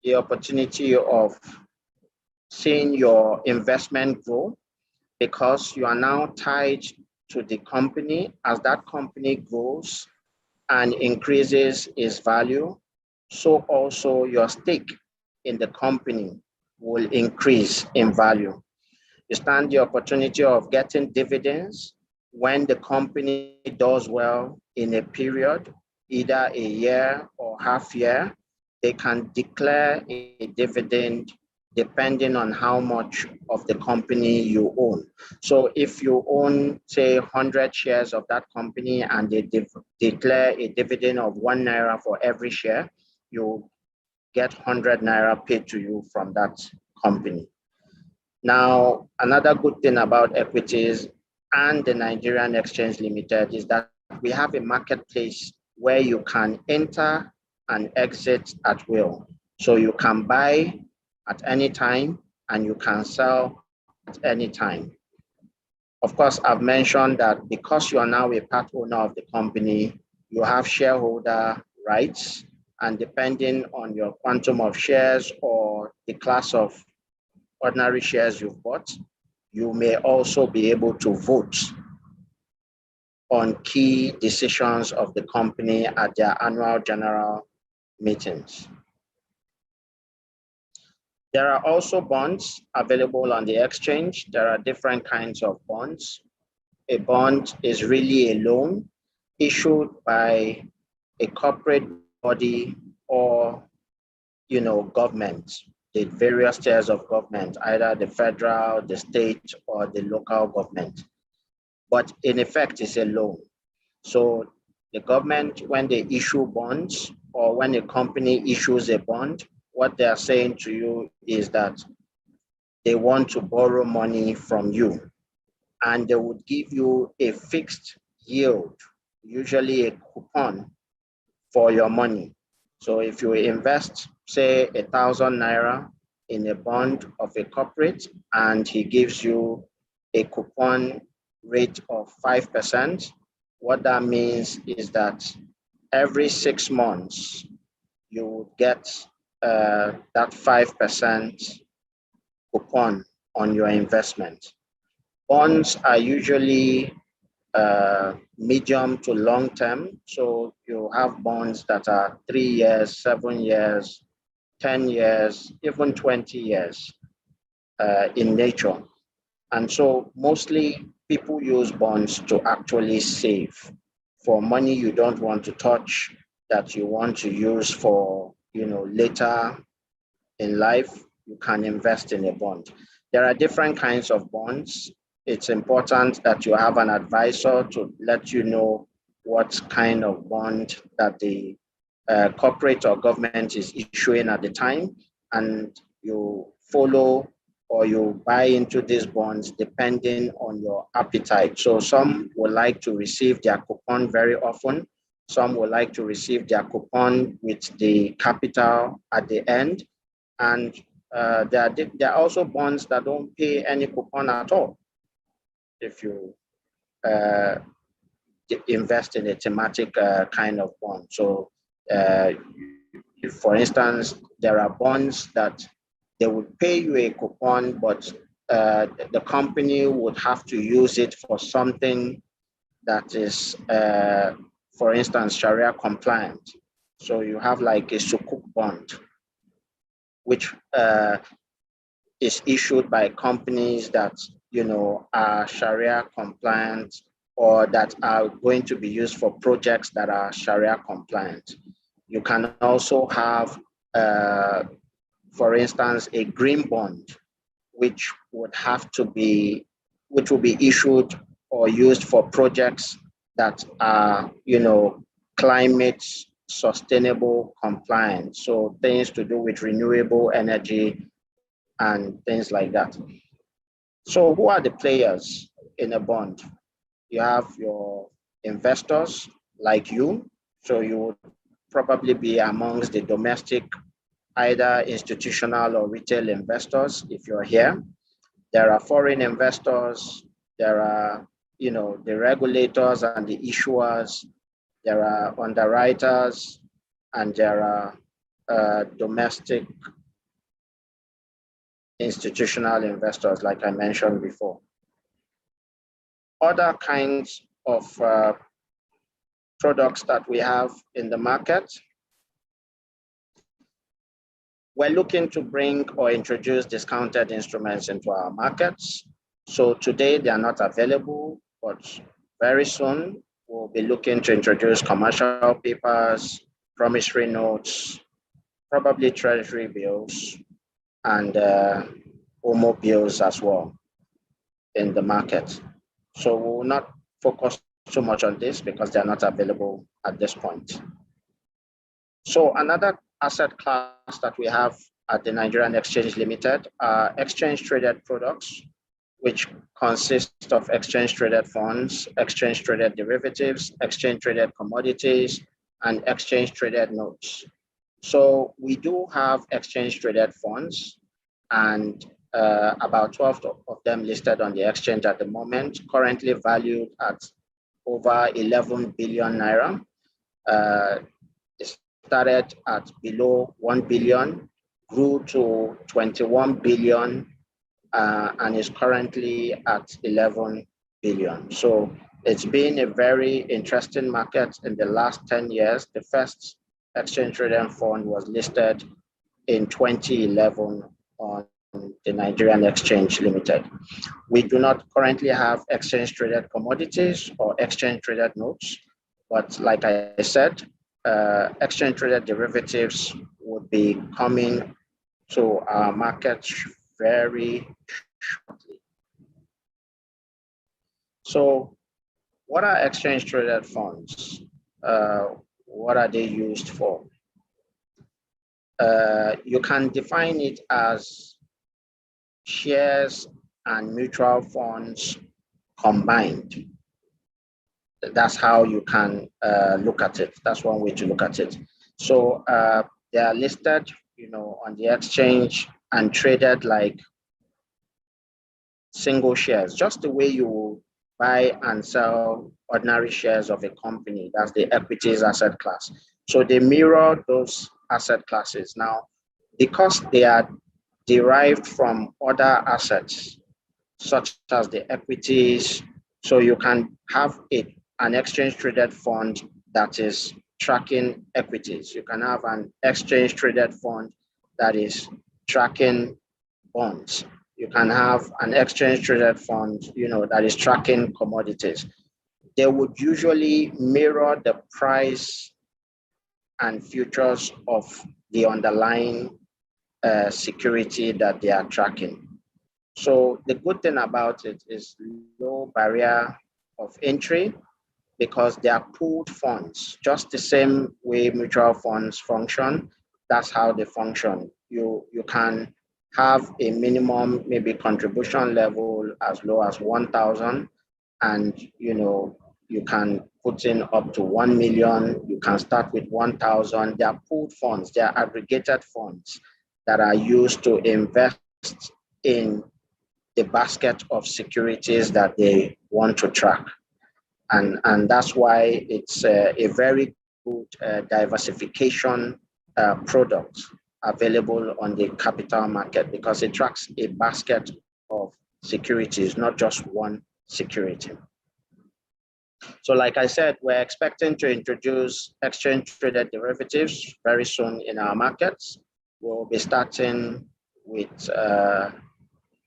the opportunity of seeing your investment grow because you are now tied to the company. As that company grows and increases its value, so also your stake in the company will increase in value. You stand the opportunity of getting dividends when the company does well in a period, either a year or half year. They can declare a dividend depending on how much of the company you own. So if you own, say, 100 shares of that company and they declare a dividend of 1 naira for every share, you get 100 naira paid to you from that company. Now, another good thing about equities and the Nigerian Exchange Limited is that we have a marketplace where you can enter and exit at will. So you can buy at any time and you can sell at any time. Of course, I've mentioned that because you are now a part owner of the company, you have shareholder rights, and depending on your quantum of shares or the class of ordinary shares you've bought, you may also be able to vote on key decisions of the company at their annual general meetings. There are also bonds available on the exchange. There are different kinds of bonds. A bond is really a loan issued by a corporate body or government, the various tiers of government, either the federal, the state, or the local government. But in effect, it's a loan. So the government, when they issue bonds or when a company issues a bond, what they are saying to you is that they want to borrow money from you, and they would give you a fixed yield, usually a coupon for your money. So if you invest, say, 1,000 naira in a bond of a corporate and he gives you a coupon rate of 5%, what that means is that every 6 months you would get that 5% coupon on your investment. Bonds are usually medium to long term. So you have bonds that are 3 years, 7 years, 10 years, even 20 years in nature. And so mostly people use bonds to actually save for money you don't want to touch, that you want to use for later in life. You can invest in a bond. There are different kinds of bonds. It's important that you have an advisor to let you know what kind of bond that the corporate or government is issuing at the time, and you follow or you buy into these bonds depending on your appetite. So some would like to receive their coupon very often. Some would like to receive their coupon with the capital at the end. And there are also bonds that don't pay any coupon at all if you invest in a thematic kind of bond. So if, for instance, there are bonds that they would pay you a coupon, but the company would have to use it for something that is, for instance, Sharia compliant. So you have like a sukuk bond, which is issued by companies that are Sharia compliant or that are going to be used for projects that are Sharia compliant. You can also have, for instance, a green bond, which will be issued or used for projects that are, climate sustainable compliant. So things to do with renewable energy and things like that. So who are the players in a bond? You have your investors like you. So you would probably be amongst the domestic, either institutional or retail investors if you're here. There are foreign investors, there are, the regulators and the issuers, there are underwriters, and there are domestic institutional investors, like I mentioned before. Other kinds of products that we have in the market, we're looking to bring or introduce discounted instruments into our markets. So today they are not available, but very soon we'll be looking to introduce commercial papers, promissory notes, probably treasury bills, and OMO bills as well in the market. So we will not focus too much on this because they're not available at this point. So another asset class that we have at the Nigerian Exchange Limited are exchange traded products, which consist of exchange traded funds, exchange traded derivatives, exchange traded commodities, and exchange traded notes. So we do have exchange traded funds, and about 12 of them listed on the exchange at the moment, currently valued at over 11 billion naira. It started at below 1 billion, grew to 21 billion, and is currently at 11 billion. So it's been a very interesting market in the last 10 years. The first exchange traded fund was listed in 2011 on the Nigerian Exchange Limited. We do not currently have exchange traded commodities or exchange traded notes, but like I said, exchange traded derivatives would be coming to our market very shortly. So what are exchange traded funds? What are they used for? You can define it as shares and mutual funds combined. That's how you can look at it. That's one way to look at it. So they are listed, on the exchange and traded like single shares, just the way you buy and sell ordinary shares of a company. That's the equities asset class. So they mirror those asset classes. Now, because they are derived from other assets, such as the equities, so you can have an exchange traded fund that is tracking equities. You can have an exchange traded fund that is tracking bonds. You can have an exchange traded fund, that is tracking commodities. They would usually mirror the price and futures of the underlying security that they are tracking. So the good thing about it is low barrier of entry, because they are pooled funds, just the same way mutual funds function. That's how they function. You can have a minimum maybe contribution level as low as 1,000, and you can put in up to 1 million. You can start with 1,000. They are pooled funds. They are aggregated funds that are used to invest in the basket of securities that they want to track. And that's why it's a very good diversification product available on the capital market, because it tracks a basket of securities, not just one security. So like I said, we're expecting to introduce exchange traded derivatives very soon in our markets. We'll be starting with,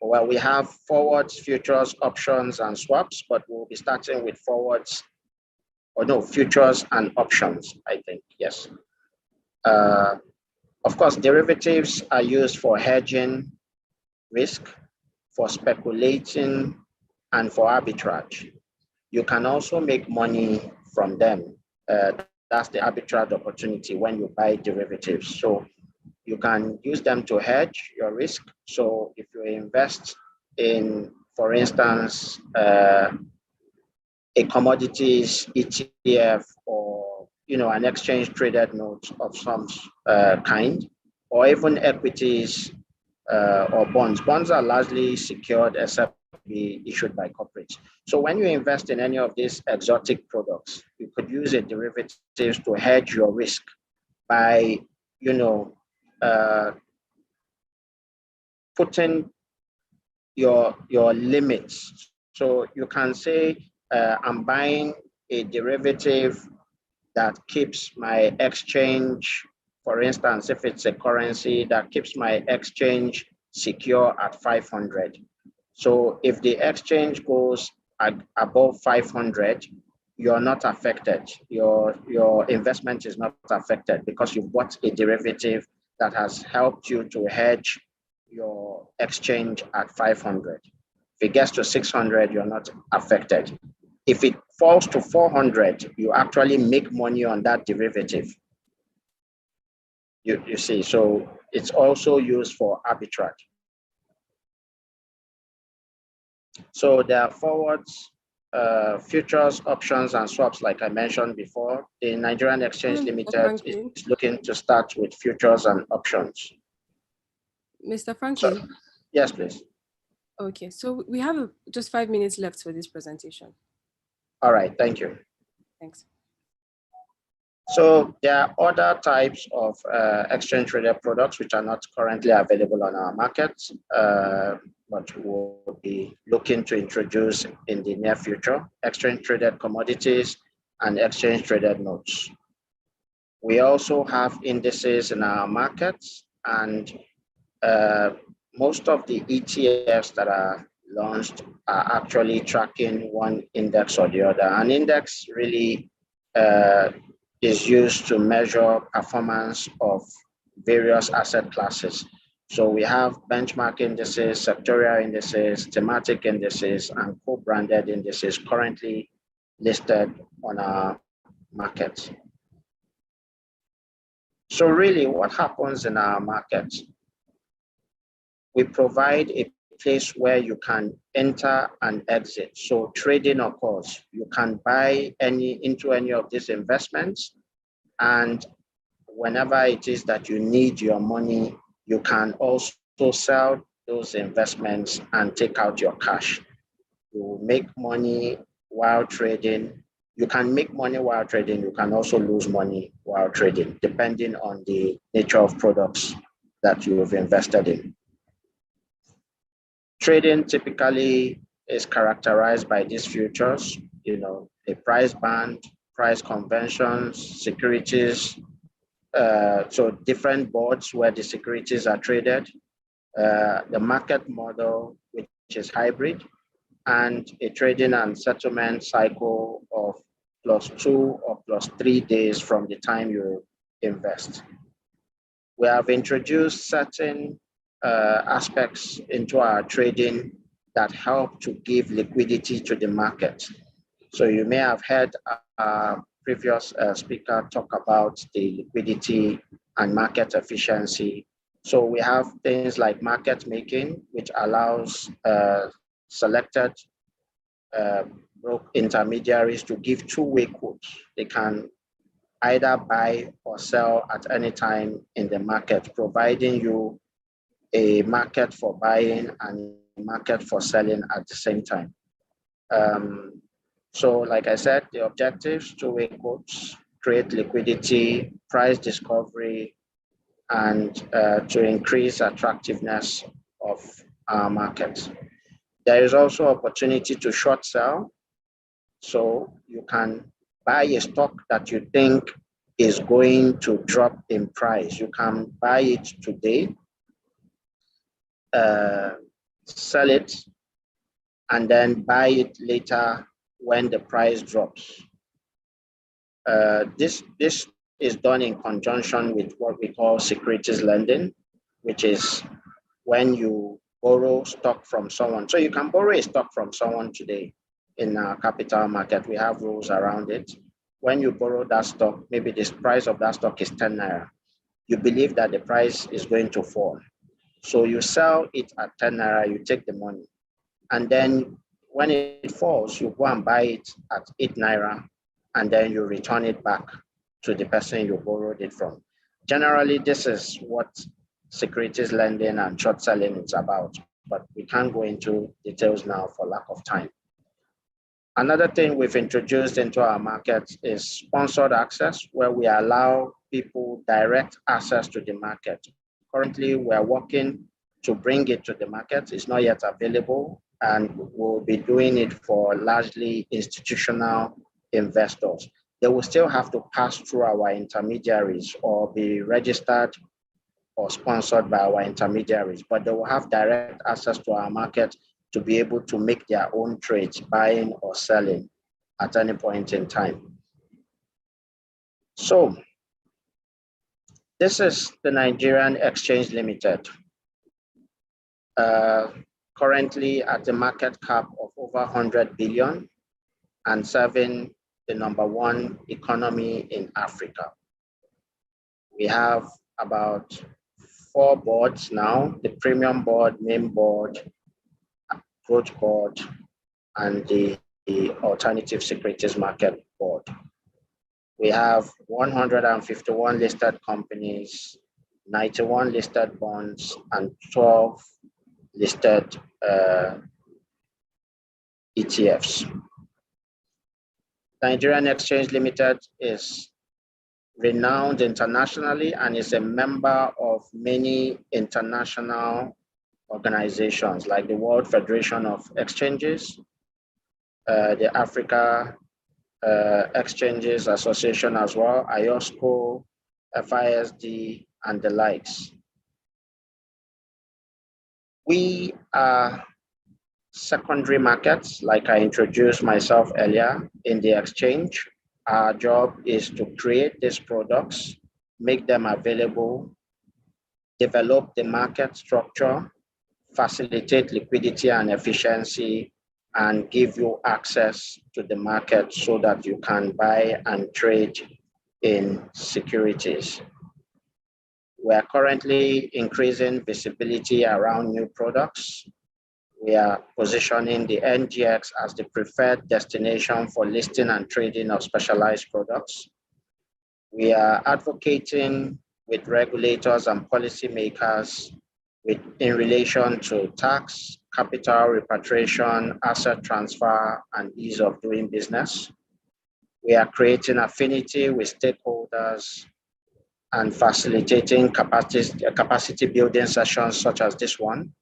we have forwards, futures, options, and swaps, but we'll be starting with forwards, futures and options, I think, yes. Of course, derivatives are used for hedging risk, for speculating, and for arbitrage. You can also make money from them. That's the arbitrage opportunity when you buy derivatives. So you can use them to hedge your risk. So if you invest in, for instance, a commodities ETF, or an exchange traded note of some kind, or even equities or bonds. Bonds are largely secured except be issued by corporates. So when you invest in any of these exotic products, you could use a derivatives to hedge your risk by, putting your limits. So you can say, I'm buying a derivative that keeps my exchange, for instance, if it's a currency that keeps my exchange secure at 500. So if the exchange goes above 500, you're not affected. Your investment is not affected because you've bought a derivative that has helped you to hedge your exchange at 500. If it gets to 600, you're not affected. If it falls to 400, you actually make money on that derivative. You see, so it's also used for arbitrage. So there are forwards, futures, options, and swaps, like I mentioned before. The Nigerian Exchange Limited is looking to start with futures and options. Mr. Franklin? So, yes, please. Okay, so we have just 5 minutes left for this presentation. All right, thank you. Thanks. So there are other types of exchange traded products which are not currently available on our market, but we'll be looking to introduce in the near future: exchange traded commodities and exchange traded notes. We also have indices in our markets, and most of the ETFs that are launched are actually tracking one index or the other. An index really is used to measure performance of various asset classes. So we have benchmark indices, sectorial indices, thematic indices, and co-branded indices currently listed on our market. So really, what happens in our market? We provide a place where you can enter and exit. So trading occurs. You can buy into any of these investments, and whenever it is that you need your money, you can also sell those investments and take out your cash. You make money while trading. You can make money while trading. You can also lose money while trading, depending on the nature of products that you have invested in. Trading typically is characterized by these futures, a price band, price conventions, securities, so different boards where the securities are traded, the market model, which is hybrid, and a trading and settlement cycle of +2 or +3 days from the time you invest. We have introduced certain aspects into our trading that help to give liquidity to the market. So you may have heard our previous speaker talk about the liquidity and market efficiency. So we have things like market making, which allows selected intermediaries to give two-way quotes. They can either buy or sell at any time in the market, providing you a market for buying and a market for selling at the same time. So like I said, the objectives: two-way quotes, create liquidity, price discovery, and to increase attractiveness of our market. There is also opportunity to short sell. So you can buy a stock that you think is going to drop in price. You can buy it today, sell it, and then buy it later when the price drops. This is done in conjunction with what we call securities lending, which is when you borrow stock from someone. So you can borrow a stock from someone today in our capital market. We have rules around it. When you borrow that stock, maybe the price of that stock is 10 naira. You believe that the price is going to fall. So you sell it at 10 naira, you take the money. And then when it falls, you go and buy it at 8 naira, and then you return it back to the person you borrowed it from. Generally, this is what securities lending and short selling is about, but we can't go into details now for lack of time. Another thing we've introduced into our market is sponsored access, where we allow people direct access to the market. Currently, we're working to bring it to the market. It's not yet available, and we'll be doing it for largely institutional investors. They will still have to pass through our intermediaries or be registered or sponsored by our intermediaries, but they will have direct access to our market to be able to make their own trades, buying or selling at any point in time. So this is the Nigerian Exchange Limited, currently at a market cap of over 100 billion and serving the #1 economy in Africa. We have about 4 boards now: the Premium Board, Main Board, Growth Board, and the Alternative Securities Market Board. We have 151 listed companies, 91 listed bonds, and 12 listed ETFs. Nigerian Exchange Limited is renowned internationally and is a member of many international organizations like the World Federation of Exchanges, the Africa Exchanges Association as well, IOSCO, FISD, and the likes. We are secondary markets, like I introduced myself earlier, in the exchange. Our job is to create these products, make them available, develop the market structure, facilitate liquidity and efficiency, and give you access to the market so that you can buy and trade in securities. We are currently increasing visibility around new products. We are positioning the NGX as the preferred destination for listing and trading of specialized products. We are advocating with regulators and policymakers in relation to tax, capital repatriation, asset transfer, and ease of doing business. We are creating affinity with stakeholders and facilitating capacity building sessions such as this one.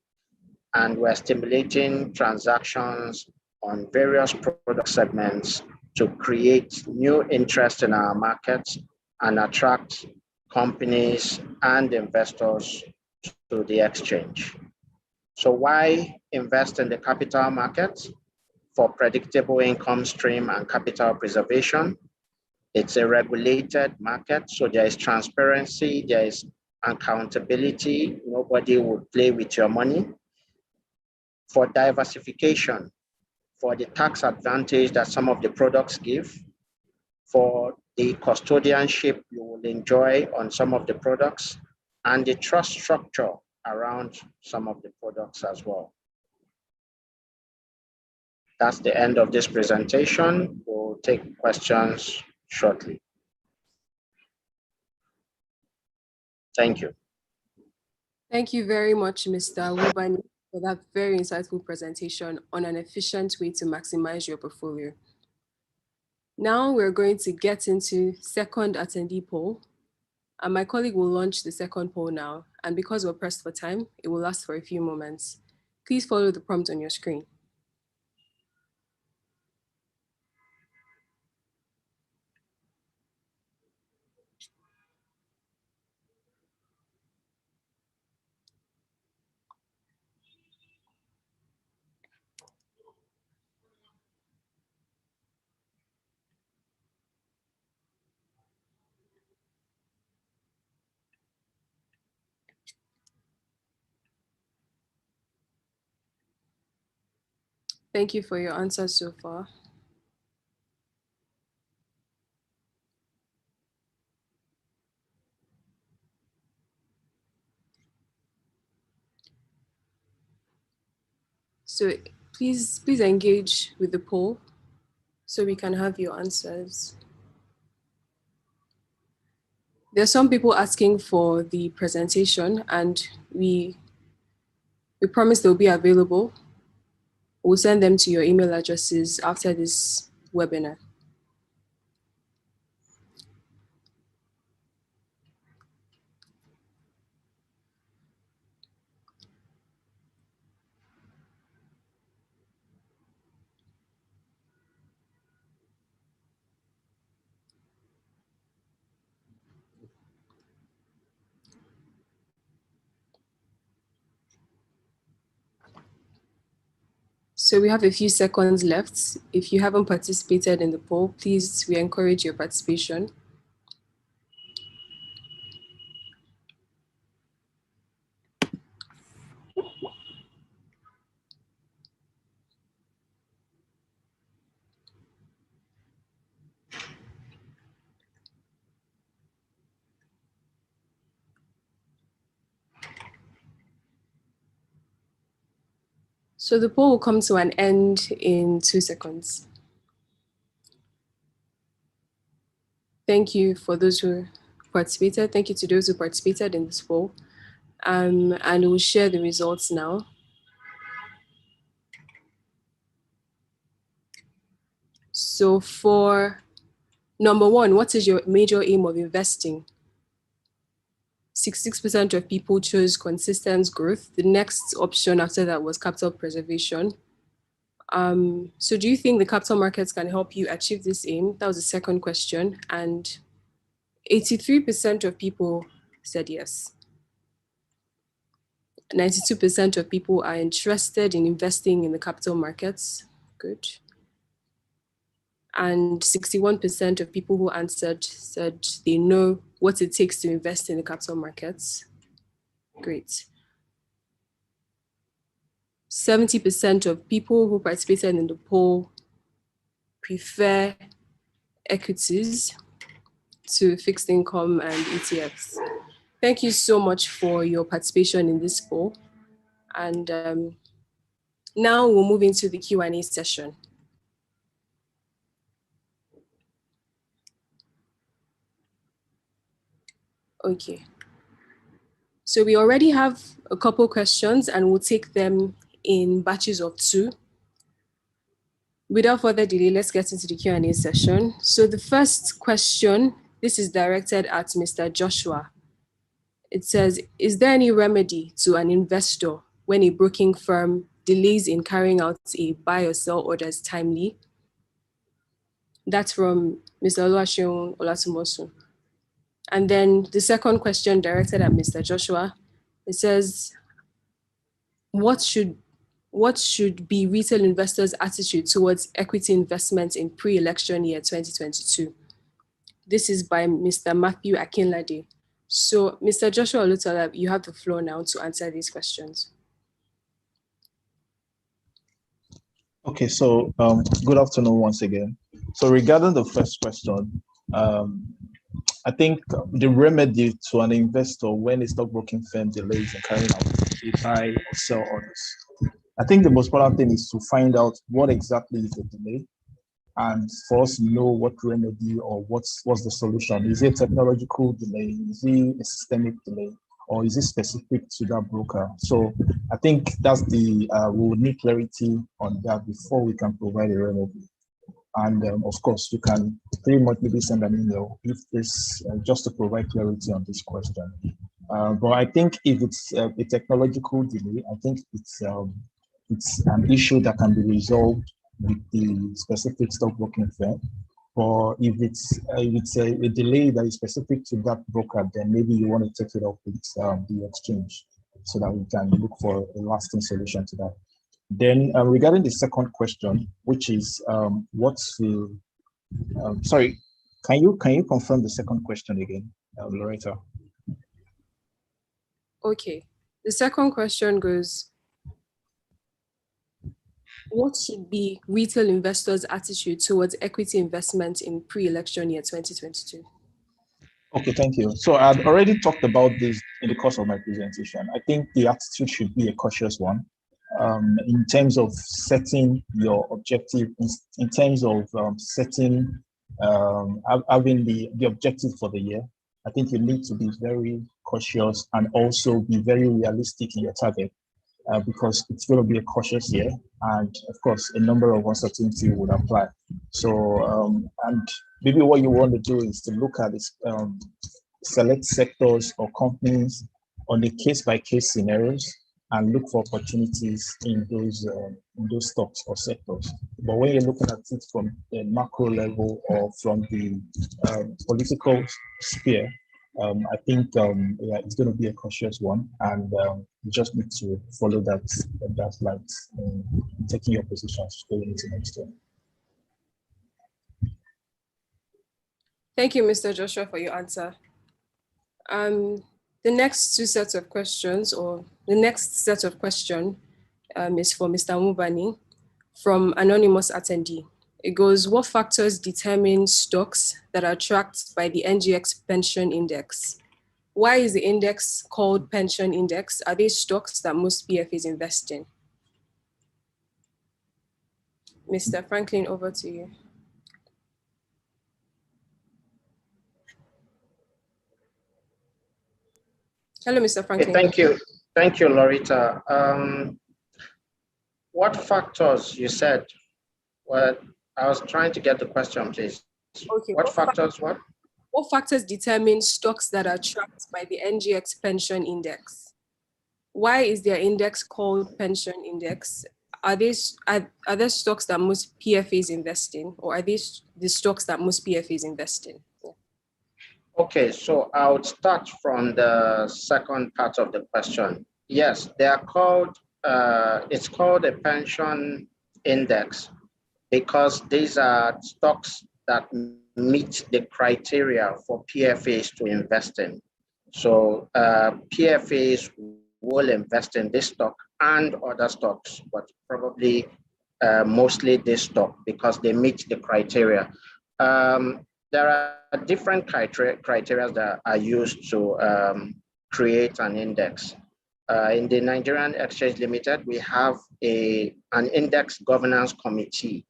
And we're stimulating transactions on various product segments to create new interest in our markets and attract companies and investors to the exchange. So why invest in the capital market? For predictable income stream and capital preservation. It's a regulated market, so there is transparency, there is accountability. Nobody will play with your money. For diversification, for the tax advantage that some of the products give, for the custodianship you will enjoy on some of the products, and the trust structure around some of the products as well. That's the end of this presentation. We'll take questions shortly. Thank you. Thank you very much, Mr. Wubani, for that very insightful presentation on an efficient way to maximize your portfolio. Now we're going to get into second attendee poll. And my colleague will launch the second poll now. And because we're pressed for time, it will last for a few moments. Please follow the prompt on your screen. Thank you for your answers so far. So please engage with the poll so we can have your answers. There are some people asking for the presentation, and we promise they'll be available. We'll send them to your email addresses after this webinar. So we have a few seconds left. If you haven't participated in the poll, please, we encourage your participation. So the poll will come to an end in 2 seconds. Thank you for those who participated. Thank you to those who participated in this poll. And we'll share the results now. So for number 1, what is your major aim of investing? 66% of people chose consistent growth. The next option after that was capital preservation. So do you think the capital markets can help you achieve this aim? That was the second question. And 83% of people said yes. 92% of people are interested in investing in the capital markets. Good. And 61% of people who answered said they know what it takes to invest in the capital markets. Great. 70% of people who participated in the poll prefer equities to fixed income and ETFs. Thank you so much for your participation in this poll. And now we'll move into the Q&A session. Okay. So we already have a couple questions and we'll take them in batches of 2. Without further delay, let's get into the Q&A session. So the first question, this is directed at Mr. Joshua. It says, is there any remedy to an investor when a broking firm delays in carrying out a buy or sell orders timely? That's from Mr. Oluwaseun Olatumosun. And then the second question directed at Mr. Joshua, it says, what should be retail investors' attitude towards equity investment in pre-election year 2022? This is by Mr. Matthew Akinlade. So, Mr. Joshua Olutola, you have the floor now to answer these questions. Okay, so good afternoon once again. So regarding the first question, I think the remedy to an investor when a stockbroking firm delays in carrying out a buy or sell orders, I think the most important thing is to find out what exactly is the delay, and for us to know what remedy or what's the solution. Is it a technological delay? Is it a systemic delay? Or is it specific to that broker? So I think that's we would need clarity on that before we can provide a remedy. And of course, you can pretty much maybe send an email if this just to provide clarity on this question. But I think if it's a technological delay, I think it's an issue that can be resolved with the specific stockbroking firm. Or if it's a delay that is specific to that broker, then maybe you want to take it up with the exchange so that we can look for a lasting solution to that. Then regarding the second question, which is sorry, can you confirm the second question again, Loretta? Okay, the second question goes, What should be retail investors' attitude towards equity investment in pre-election year 2022? Okay, thank you. So I've already talked about this in the course of my presentation. I think the attitude should be a cautious one in terms of setting your objective, in terms of setting, having the objective for the year. I think you need to be very cautious and also be very realistic in your target because it's going to be a cautious year. And of course, a number of uncertainty would apply. So, and maybe what you want to do is to look at this, select sectors or companies on a case-by-case scenarios and look for opportunities in those stocks or sectors. But when you're looking at it from the macro level or from the political sphere, I think yeah, it's going to be a cautious one, and you just need to follow that light in taking your positions going into next year. Thank you, Mr. Joshua, for your answer. The next two sets of questions, or the next set of question is for Mr. Mubani from anonymous attendee. It goes, what factors determine stocks that are tracked by the NGX Pension Index? Why is the index called Pension Index? Are they stocks that most PFAs invest in? Mr. Franklin, over to you. Hello, Mr. Franklin. Thank you, Loretta. What factors you said? Well, I was trying to get the question, please. Okay. What factors? What factors determine stocks that are tracked by the NGX Pension Index? Why is their index called Pension Index? Are there stocks that most PFAs invest in, or are these the stocks that most PFAs invest in? Okay, so I would start from the second part of the question. Yes, they are called, it's called a pension index because these are stocks that meet the criteria for PFAs to invest in. So PFAs will invest in this stock and other stocks, but probably mostly this stock because they meet the criteria. There are different criteria that are used to create an index. In the Nigerian Exchange Limited, we have an index governance committee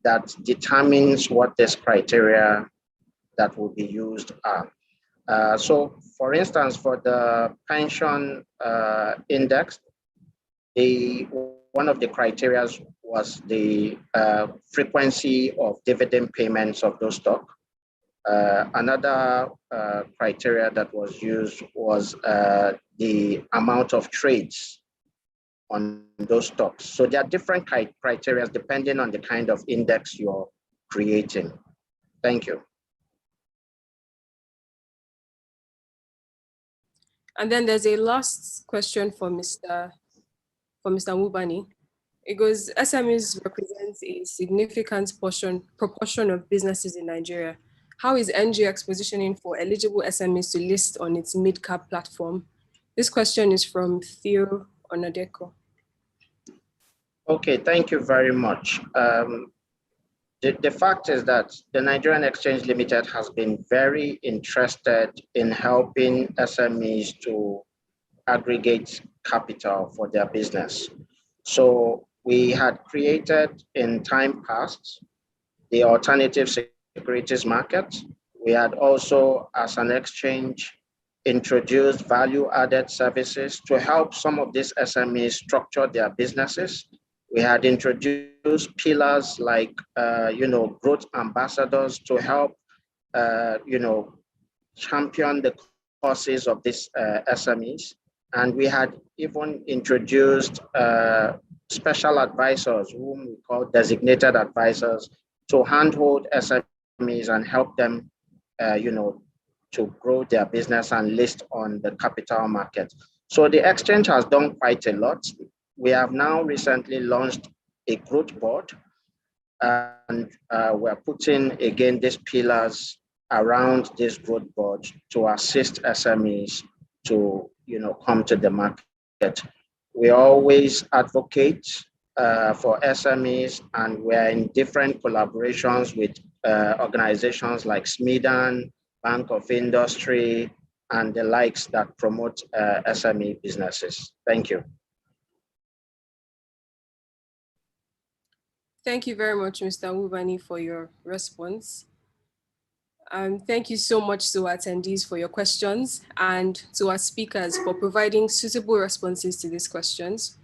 that determines what this criteria that will be used are. So for instance, for the pension index, one of the criteria was the frequency of dividend payments of those stocks. Another criteria that was used was the amount of trades on those stocks. So there are different criteria depending on the kind of index you're creating. Thank you. And then there's a last question for Mr. Mubani. It goes, SMEs represent a significant proportion of businesses in Nigeria. How is NGX positioning for eligible SMEs to list on its mid-cap platform? This question is from Theo Onadeko. Okay, thank you very much. The fact is that the Nigerian Exchange Limited has been very interested in helping SMEs to aggregate capital for their business. So we had created in time past the alternative securities market. We had also, as an exchange, introduced value-added services to help some of these SMEs structure their businesses. We had introduced pillars like, growth ambassadors to help, champion the causes of these SMEs. And we had even introduced special advisors, whom we call designated advisors, to handhold SMEs and help them, to grow their business and list on the capital market. So the exchange has done quite a lot. We have now recently launched a growth board, and we're putting again these pillars around this growth board to assist SMEs to come to the market. We always advocate for SMEs, and we're in different collaborations with organizations like SMEDAN, Bank of Industry, and the likes that promote SME businesses. Thank you. Thank you very much, Mr. Nwubani, for your response. Thank you so much to our attendees for your questions and to our speakers for providing suitable responses to these questions.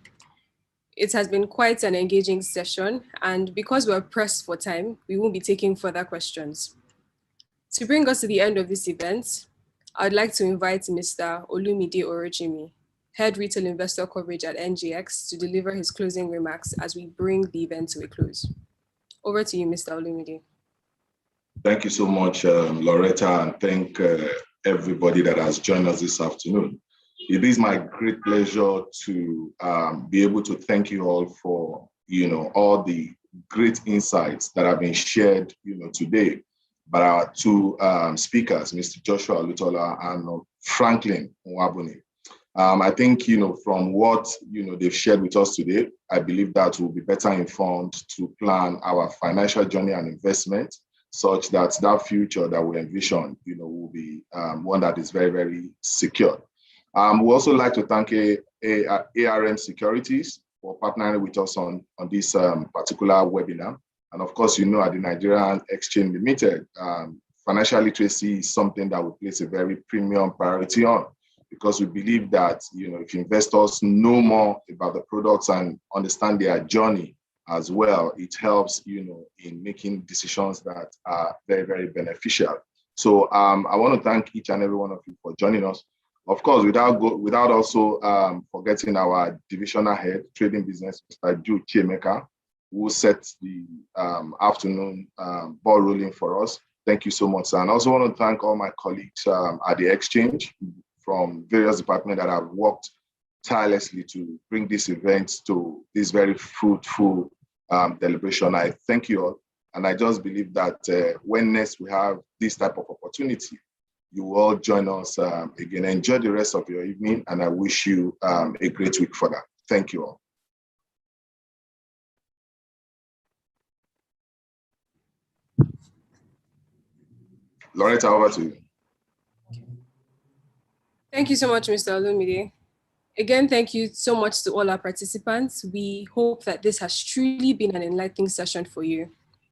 It has been quite an engaging session, and because we're pressed for time, we won't be taking further questions. To bring us to the end of this event, I'd like to invite Mr. Olumide Orojimi, Head Retail Investor Coverage at NGX, to deliver his closing remarks as we bring the event to a close. Over to you, Mr. Olumide. Thank you so much, Loretta, and thank everybody that has joined us this afternoon. It is my great pleasure to be able to thank you all for, all the great insights that have been shared, today by our two speakers, Mr. Joshua Olutola and Franklin Nwubani. I think, from what, they've shared with us today, I believe that we'll be better informed to plan our financial journey and investment, such that that future that we envision, will be one that is very, very secure. We also like to thank ARM Securities for partnering with us on this particular webinar. And of course, at the Nigerian Exchange Limited, financial literacy is something that we place a very premium priority on, because we believe that, if investors know more about the products and understand their journey as well, it helps, in making decisions that are very, very beneficial. So I want to thank each and every one of you for joining us. Of course, without also forgetting our divisional head, trading business, Mr. Jude Chiemeka, who set the afternoon ball rolling for us. Thank you so much, sir. And I also want to thank all my colleagues at the exchange from various departments that have worked tirelessly to bring this event to this very fruitful deliberation. I thank you all. And I just believe that when next we have this type of opportunity, you will all join us again. Enjoy the rest of your evening, and I wish you a great week further. Thank you all. Loretta, over to you. Thank you so much, Mr. Olumide. Again, thank you so much to all our participants. We hope that this has truly been an enlightening session for you.